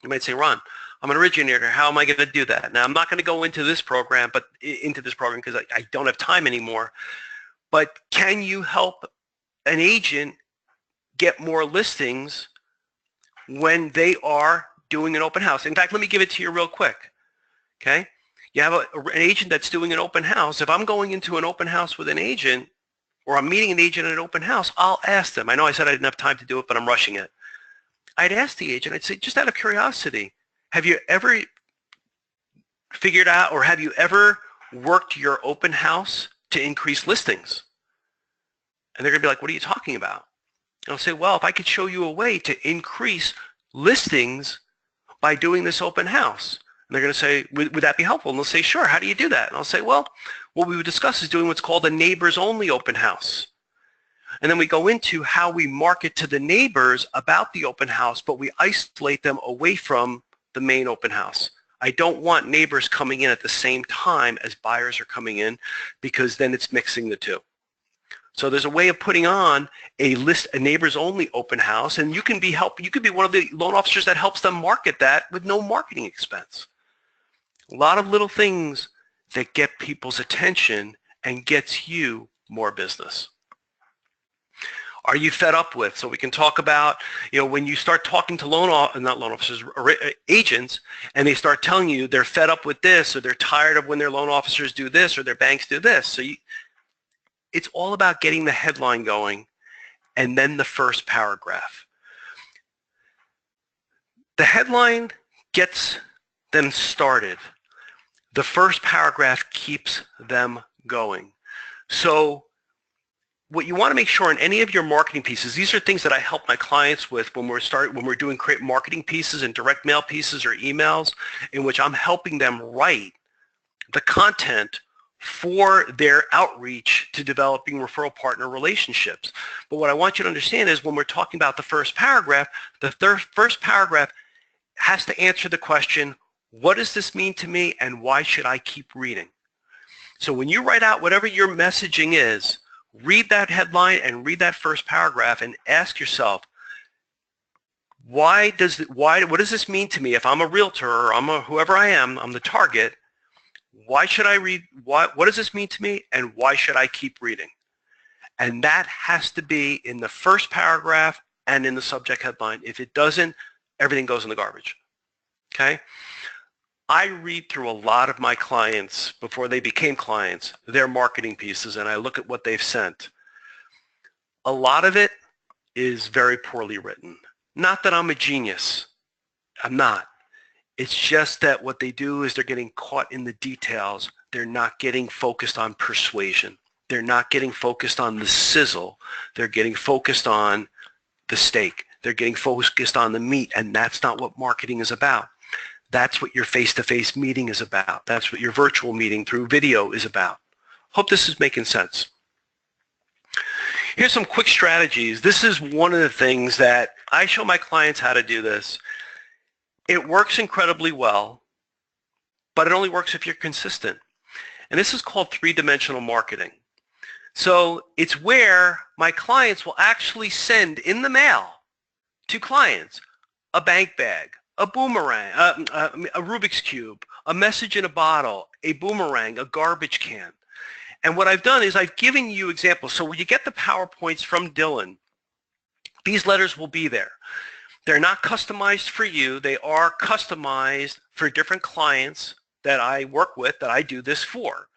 You might say, Ron, I'm an originator. How am I going to do that? Now, I'm not going to go into this program, because I don't have time anymore. But can you help an agent get more listings when they are doing an open house? In fact, let me give it to you real quick. Okay? You have an agent that's doing an open house. If I'm going into an open house with an agent, or I'm meeting an agent at an open house, I'll ask them. I know I said I didn't have time to do it, but I'm rushing it. I'd ask the agent, I'd say, just out of curiosity, have you ever figured out, or have you ever worked your open house to increase listings? And they're going to be like, what are you talking about? And I'll say, well, if I could show you a way to increase listings by doing this open house. And they're going to say, would that be helpful? And they'll say, sure, how do you do that? And I'll say, well, what we would discuss is doing what's called a neighbors only open house. And then we go into how we market to the neighbors about the open house, but we isolate them away from the main open house. I don't want neighbors coming in at the same time as buyers are coming in, because then it's mixing the two. So there's a way of putting on a neighbors only open house, and you could be one of the loan officers that helps them market that with no marketing expense. A lot of little things that get people's attention and gets you more business. Are you fed up with? So we can talk about, when you start talking to agents, and they start telling you they're fed up with this, or they're tired of when their loan officers do this, or their banks do this. So it's all about getting the headline going and then the first paragraph. The headline gets them started. The first paragraph keeps them going. So what you want to make sure in any of your marketing pieces, these are things that I help my clients with when we're doing create marketing pieces and direct mail pieces or emails, in which I'm helping them write the content for their outreach to developing referral partner relationships. But what I want you to understand is when we're talking about the first paragraph, the first paragraph has to answer the question, what does this mean to me and why should I keep reading? So when you write out whatever your messaging is, read that headline and read that first paragraph and ask yourself, what does this mean to me? If I'm a realtor, or whoever I am, I'm the target, why should I read? What does this mean to me, and why should I keep reading? And that has to be in the first paragraph and in the subject headline. If it doesn't, everything goes in the garbage. Okay? I read through a lot of my clients, before they became clients, their marketing pieces, and I look at what they've sent. A lot of it is very poorly written. Not that I'm a genius. I'm not. It's just that what they do is they're getting caught in the details. They're not getting focused on persuasion. They're not getting focused on the sizzle. They're getting focused on the steak. They're getting focused on the meat, and that's not what marketing is about. That's what your face-to-face meeting is about. That's what your virtual meeting through video is about. Hope this is making sense. Here's some quick strategies. This is one of the things that I show my clients how to do this. It works incredibly well, but it only works if you're consistent. And this is called three-dimensional marketing. So it's where my clients will actually send in the mail to clients a bank bag, a boomerang, a Rubik's Cube, a message in a bottle, a boomerang, a garbage can. And what I've done is I've given you examples. So when you get the PowerPoints from Dylan, these letters will be there. They're not customized for you. They are customized for different clients that I work with, that I do this for.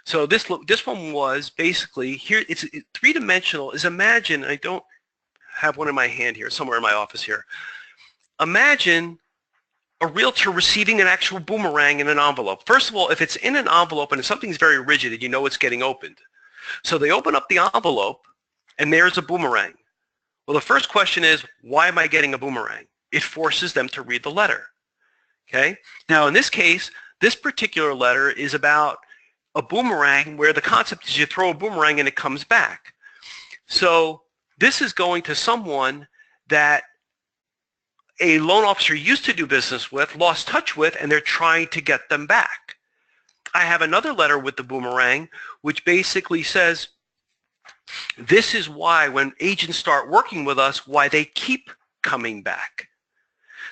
So this one was basically, here, it's three-dimensional. Is imagine, I don't have one in my hand here, somewhere in my office here. Imagine a realtor receiving an actual boomerang in an envelope. First of all, if it's in an envelope and if something's very rigid, you know it's getting opened. So they open up the envelope and there's a boomerang. Well, the first question is, why am I getting a boomerang? It forces them to read the letter. Okay? Now, in this case, this particular letter is about a boomerang where the concept is you throw a boomerang and it comes back. So this is going to someone that a loan officer used to do business with, lost touch with, and they're trying to get them back. I have another letter with the boomerang, which basically says, this is why when agents start working with us, why they keep coming back.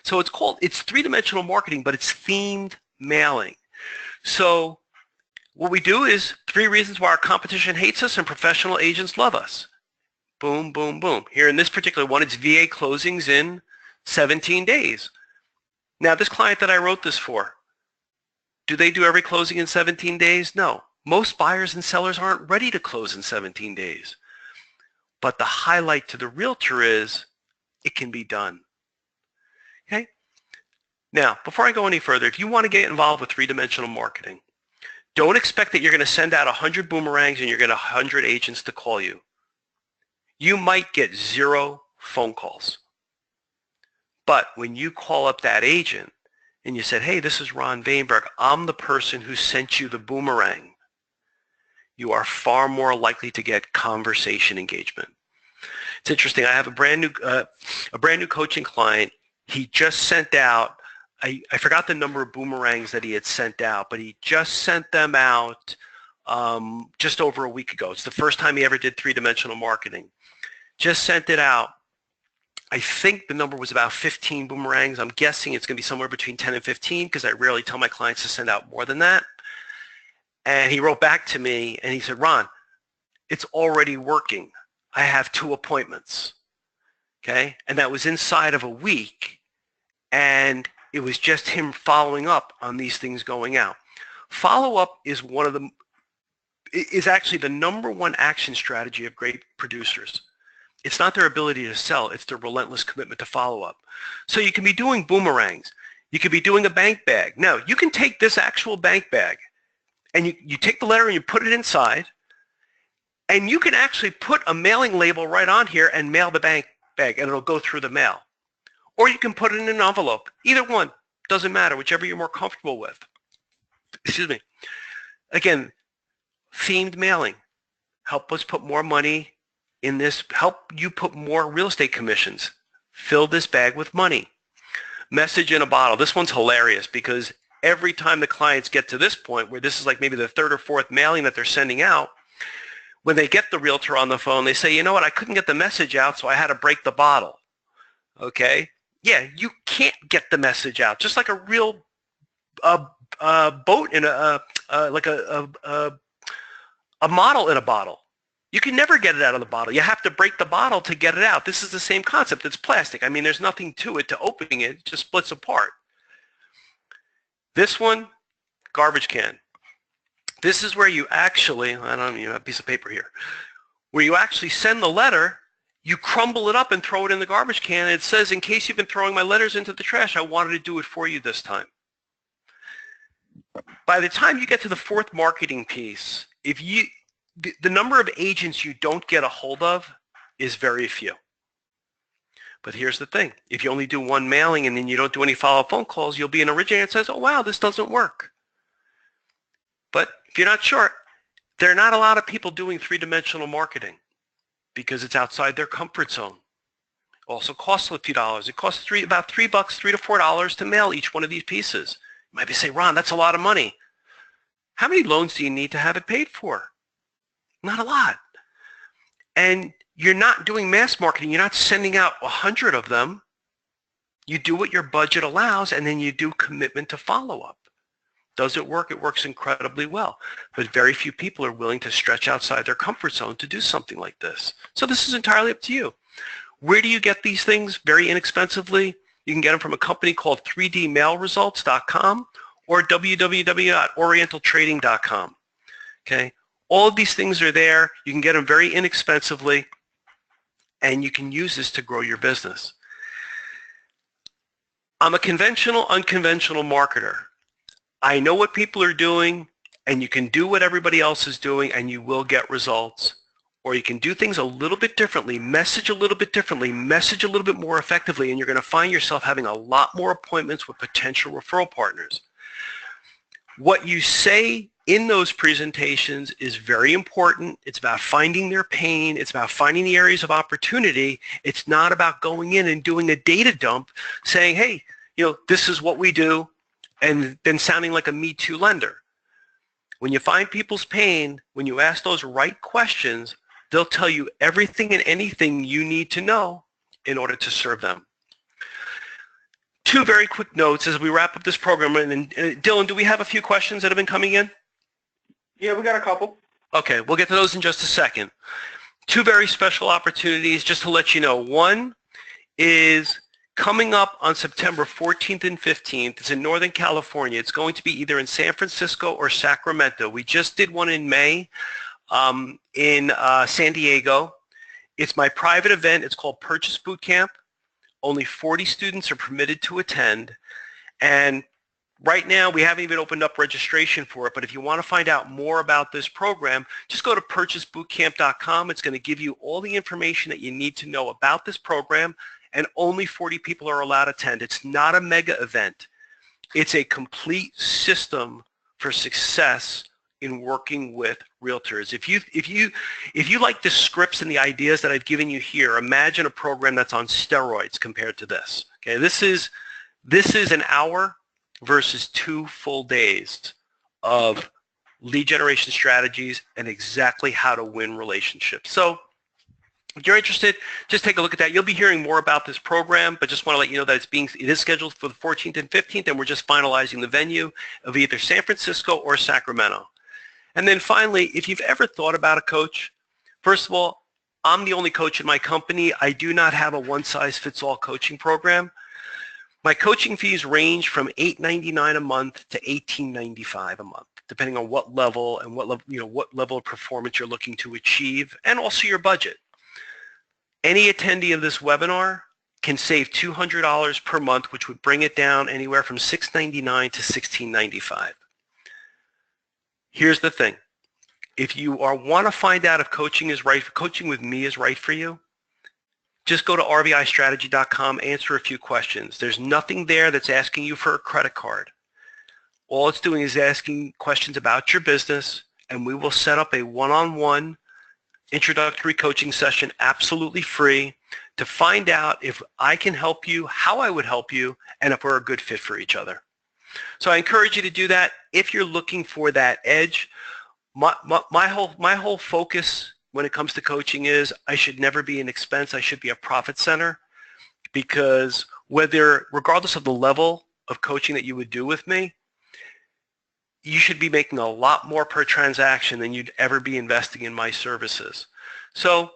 So it's three-dimensional marketing, but it's themed mailing. So what we do is 3 reasons why our competition hates us and professional agents love us. Boom, boom, boom. Here in this particular one, it's VA closings in 17 days. Now, this client that I wrote this for, do they do every closing in 17 days? No. Most buyers and sellers aren't ready to close in 17 days. But the highlight to the realtor is it can be done. Okay? Now, before I go any further, if you want to get involved with three-dimensional marketing, don't expect that you're going to send out 100 boomerangs and you're going to 100 agents to call you. You might get 0 phone calls. But when you call up that agent and you said, hey, this is Ron Vainberg, I'm the person who sent you the boomerang, you are far more likely to get conversation engagement. It's interesting. I have a brand new coaching client. He just sent out, I forgot the number of boomerangs that he had sent out, but he just sent them out just over a week ago. It's the first time he ever did three-dimensional marketing. Just sent it out. I think the number was about 15 boomerangs. I'm guessing it's going to be somewhere between 10 and 15 because I rarely tell my clients to send out more than that. And he wrote back to me and he said, Ron, it's already working. I have 2 appointments. Okay? And that was inside of a week. And it was just him following up on these things going out. Follow-up is actually the #1 action strategy of great producers. It's not their ability to sell, it's their relentless commitment to follow up. So you can be doing boomerangs. You could be doing a bank bag. Now, you can take this actual bank bag and you take the letter and you put it inside, and you can actually put a mailing label right on here and mail the bank bag and it'll go through the mail. Or you can put it in an envelope. Either one, doesn't matter, whichever you're more comfortable with. Excuse me. Again, themed mailing. Help us put more money in this, help you put more real estate commissions. Fill this bag with money. Message in a bottle. This one's hilarious because every time the clients get to this point where this is like maybe the 3rd or 4th mailing that they're sending out, when they get the realtor on the phone, they say, you know what, I couldn't get the message out, so I had to break the bottle. Okay? Yeah, you can't get the message out. Just like a real boat in like a model in a bottle. You can never get it out of the bottle. You have to break the bottle to get it out. This is the same concept. It's plastic. I mean, there's nothing to it to opening it. It just splits apart. This one, garbage can. This is where you actually, I don't know, have a piece of paper here, where you actually send the letter, you crumble it up and throw it in the garbage can, and it says, in case you've been throwing my letters into the trash, I wanted to do it for you this time. By the time you get to the 4th marketing piece, the number of agents you don't get a hold of is very few. But here's the thing. If you only do 1 mailing and then you don't do any follow-up phone calls, you'll be an originator that says, oh, wow, this doesn't work. But if you're not sure, there are not a lot of people doing three-dimensional marketing because it's outside their comfort zone. Also costs a few dollars. It costs about $3 to $4 to mail each one of these pieces. You might be saying, Ron, that's a lot of money. How many loans do you need to have it paid for? Not a lot. And you're not doing mass marketing. You're not sending out 100 of them. You do what your budget allows, and then you do commitment to follow-up. Does it work? It works incredibly well. But very few people are willing to stretch outside their comfort zone to do something like this. So this is entirely up to you. Where do you get these things very inexpensively? You can get them from a company called 3dmailresults.com or www.orientaltrading.com. Okay? All of these things are there. You can get them very inexpensively, and you can use this to grow your business. I'm a conventional, unconventional marketer. I know what people are doing, and you can do what everybody else is doing, and you will get results. Or you can do things a little bit differently, message a little bit differently, message a little bit more effectively, and you're going to find yourself having a lot more appointments with potential referral partners. What you say in those presentations is very important. It's about finding their pain. It's about finding the areas of opportunity. It's not about going in and doing a data dump saying, hey, this is what we do, and then sounding like a Me Too lender. When you find people's pain, when you ask those right questions, they'll tell you everything and anything you need to know in order to serve them. Two very quick notes as we wrap up this program. And Dylan, do we have a few questions that have been coming in? Yeah, we got a couple. Okay, we'll get to those in just a second. Two very special opportunities just to let you know. One is coming up on September 14th and 15th. It's in Northern California. It's going to be either in San Francisco or Sacramento. We just did one in May in San Diego. It's my private event. It's called Purchase Boot Camp. Only 40 students are permitted to attend. And right now, we haven't even opened up registration for it, but if you want to find out more about this program, just go to MortgageDepot.com. It's going to give you all the information that you need to know about this program, and only 40 people are allowed to attend. It's not a mega event. It's a complete system for success in working with realtors. If you like the scripts and the ideas that I've given you here, imagine a program that's on steroids compared to this. Okay, this is an hour versus 2 full days of lead generation strategies and exactly how to win relationships. So if you're interested, just take a look at that. You'll be hearing more about this program, but just want to let you know that it is scheduled for the 14th and 15th, and we're just finalizing the venue of either San Francisco or Sacramento. And then finally, if you've ever thought about a coach, first of all, I'm the only coach in my company. I do not have a one-size-fits-all coaching program. My coaching fees range from $8.99 a month to $18.95 a month, depending on what level and what level of performance you're looking to achieve, and also your budget. Any attendee of this webinar can save $200 per month, which would bring it down anywhere from $6.99 to $16.95. Here's the thing. If you want to find out if coaching with me is right for you, just go to RVIstrategy.com, answer a few questions. There's nothing there that's asking you for a credit card. All it's doing is asking questions about your business, and we will set up a one-on-one introductory coaching session absolutely free to find out if I can help you, how I would help you, and if we're a good fit for each other. So I encourage you to do that if you're looking for that edge. My whole focus when it comes to coaching is I should never be an expense. I should be a profit center, because regardless of the level of coaching that you would do with me, you should be making a lot more per transaction than you'd ever be investing in my services. So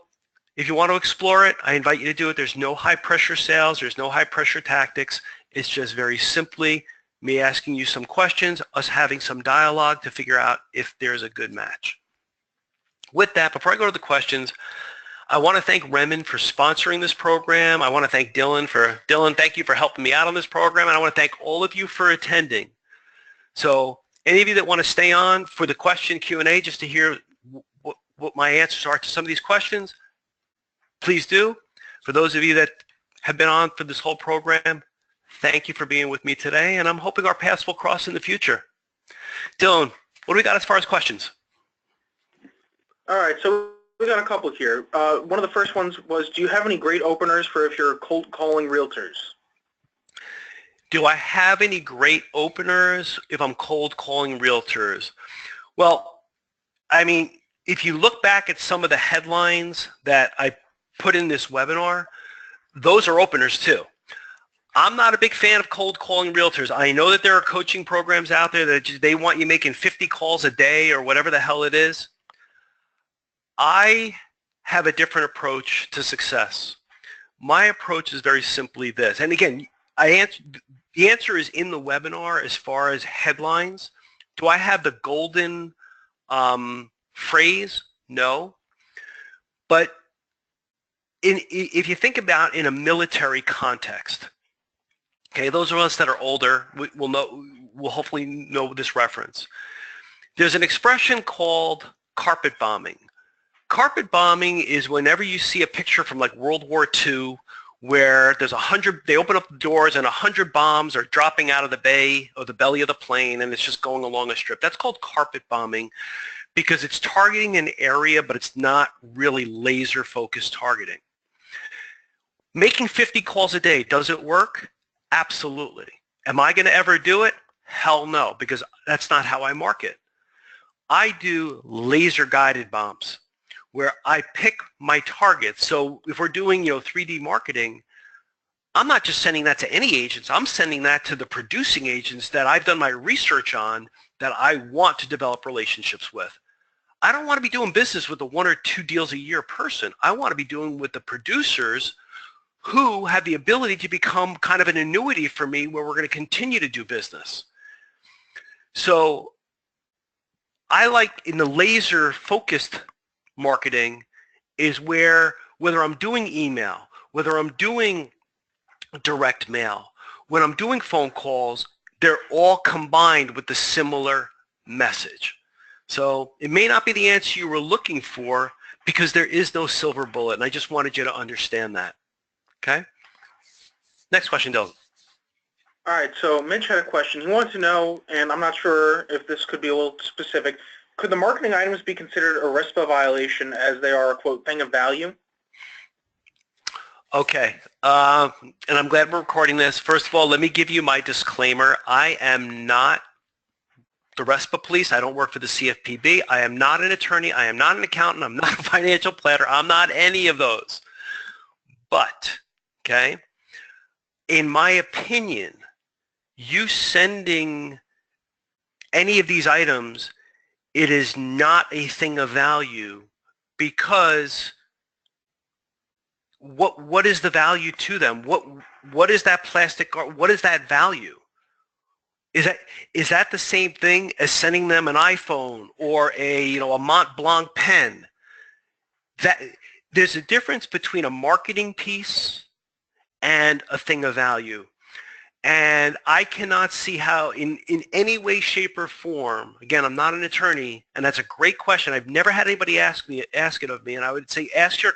if you want to explore it, I invite you to do it. There's no high pressure sales. There's no high pressure tactics. It's just very simply me asking you some questions, us having some dialogue to figure out if there's a good match. With that, before I go to the questions, I want to thank Remen for sponsoring this program. I want to thank Dylan, thank you for helping me out on this program. And I want to thank all of you for attending. So any of you that want to stay on for the question Q&A just to hear what my answers are to some of these questions, please do. For those of you that have been on for this whole program, thank you for being with me today, and I'm hoping our paths will cross in the future. Dylan, what do we got as far as questions? All right, so we got a couple here. One of the first ones was, do you have any great openers for if you're cold calling realtors? Do I have any great openers if I'm cold calling realtors? Well, I mean, if you look back at some of the headlines that I put in this webinar, those are openers too. I'm not a big fan of cold calling realtors. I know that there are coaching programs out there that they want you making 50 calls a day or whatever the hell it is. I have a different approach to success. My approach is very simply this. And again, the answer is in the webinar as far as headlines. Do I have the golden phrase? No. But if you think about in a military context, okay, those of us that are older will hopefully know this reference. There's an expression called carpet bombing. Carpet bombing is whenever you see a picture from like World War II where there's 100, they open up the doors and 100 bombs are dropping out of the bay or the belly of the plane and it's just going along a strip. That's called carpet bombing because it's targeting an area, but it's not really laser focused targeting. Making 50 calls a day, does it work? Absolutely. Am I going to ever do it? Hell no, because that's not how I market. I do laser guided bombs where I pick my targets. So if we're doing, 3D marketing, I'm not just sending that to any agents. I'm sending that to the producing agents that I've done my research on that I want to develop relationships with. I don't want to be doing business with the 1 or 2 deals a year person. I want to be doing with the producers who have the ability to become kind of an annuity for me where we're going to continue to do business. So I like in the laser focused marketing is where whether I'm doing email, whether I'm doing direct mail, when I'm doing phone calls, they're all combined with the similar message. So it may not be the answer you were looking for because there is no silver bullet, and I just wanted you to understand that. Okay? Next question, Dylan. All right, so Mitch had a question. He wants to know, and I'm not sure if this could be a little specific, could the marketing items be considered a RESPA violation as they are a, quote, thing of value? Okay, and I'm glad we're recording this. First of all, let me give you my disclaimer. I am not the RESPA police. I don't work for the CFPB. I am not an attorney. I am not an accountant. I'm not a financial planner. I'm not any of those. But, okay, in my opinion, you sending any of these items, it is not a thing of value because what is the value to them? What is that plastic? What is that value? Is that the same thing as sending them an iPhone or a Mont Blanc pen? That there's a difference between a marketing piece and a thing of value. And I cannot see how in any way, shape, or form, again, I'm not an attorney, and that's a great question. I've never had anybody ask it of me, and I would say ask your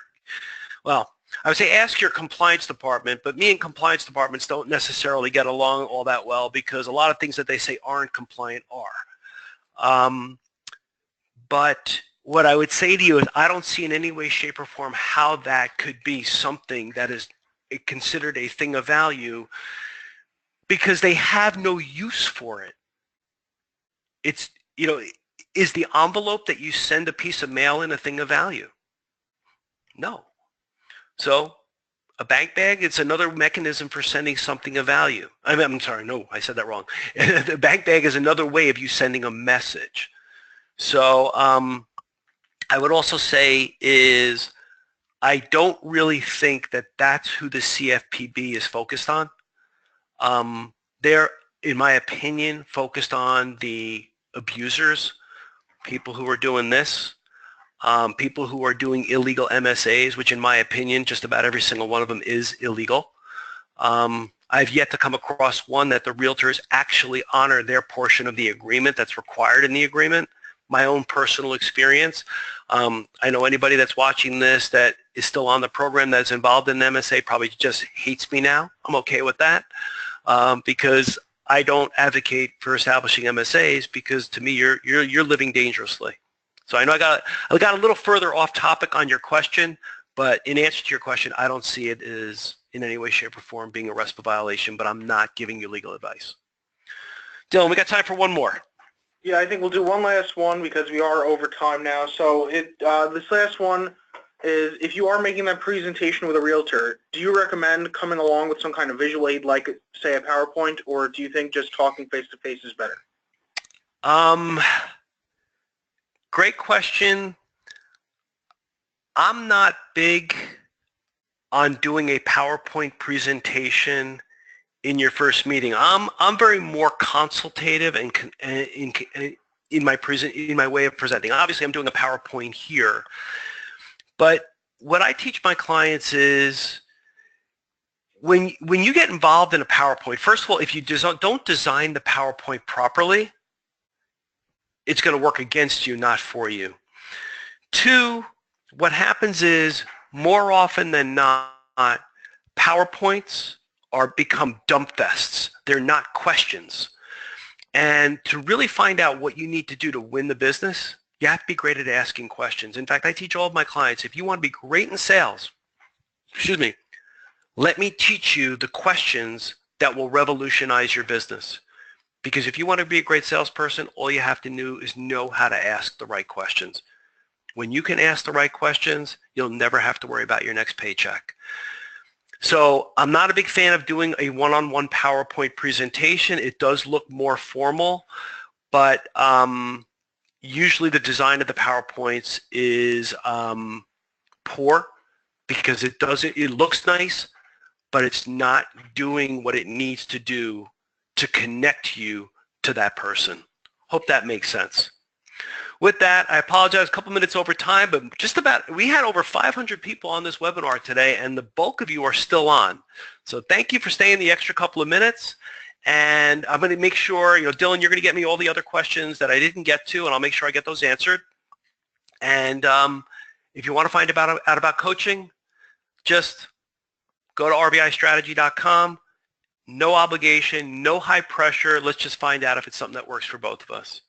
compliance department, but me and compliance departments don't necessarily get along all that well because a lot of things that they say aren't compliant are. But what I would say to you is I don't see in any way, shape, or form how that could be something that is considered a thing of value because they have no use for it. It's, is the envelope that you send a piece of mail in a thing of value? No. So a bank bag, it's another mechanism for sending something of value. I'm sorry, no, I said that wrong. The bank bag is another way of you sending a message. So I would also say is I don't really think that that's who the CFPB is focused on. They're, in my opinion, focused on the abusers, people who are doing this, people who are doing illegal MSAs, which in my opinion, just about every single one of them is illegal. I've yet to come across one that the realtors actually honor their portion of the agreement that's required in the agreement. My own personal experience. I know anybody that's watching this that is still on the program that's involved in MSA probably just hates me now. I'm okay with that because I don't advocate for establishing MSAs because to me you're living dangerously. So I know I got a little further off topic on your question, but in answer to your question, I don't see it as in any way, shape, or form being a RESPA violation, but I'm not giving you legal advice. Dylan, we got time for one more. Yeah, I think we'll do one last one because we are over time now. So this last one is if you are making that presentation with a realtor, do you recommend coming along with some kind of visual aid like, say, a PowerPoint, or do you think just talking face-to-face is better? Great question. I'm not big on doing a PowerPoint presentation in your first meeting. I'm very more consultative and in my way of presenting. Obviously, I'm doing a PowerPoint here, but what I teach my clients is when you get involved in a PowerPoint, first of all, if you don't design the PowerPoint properly, it's going to work against you, not for you. Two, what happens is more often than not, PowerPoints are become dump fests. They're not questions. And to really find out what you need to do to win the business, you have to be great at asking questions. In fact, I teach all of my clients, if you want to be great in sales, let me teach you the questions that will revolutionize your business. Because if you want to be a great salesperson, all you have to do is know how to ask the right questions. When you can ask the right questions, you'll never have to worry about your next paycheck. So I'm not a big fan of doing a one-on-one PowerPoint presentation. It does look more formal, but usually the design of the PowerPoints is poor because it looks nice, but it's not doing what it needs to do to connect you to that person. Hope that makes sense. With that, I apologize, a couple minutes over time, but we had over 500 people on this webinar today, and the bulk of you are still on. So thank you for staying the extra couple of minutes. And I'm going to make sure, Dylan, you're going to get me all the other questions that I didn't get to, and I'll make sure I get those answered. And if you want to find out about coaching, just go to RBIstrategy.com. No obligation, no high pressure. Let's just find out if it's something that works for both of us.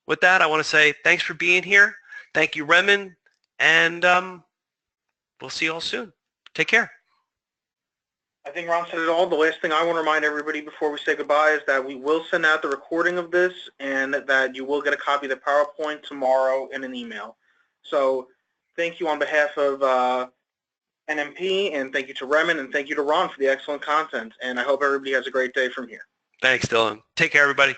With that, I want to say thanks for being here. Thank you, Remen, and we'll see you all soon. Take care. I think Ron said it all. The last thing I want to remind everybody before we say goodbye is that we will send out the recording of this and that you will get a copy of the PowerPoint tomorrow in an email. So thank you on behalf of NMP, and thank you to Remen, and thank you to Ron for the excellent content. And I hope everybody has a great day from here. Thanks, Dylan. Take care, everybody.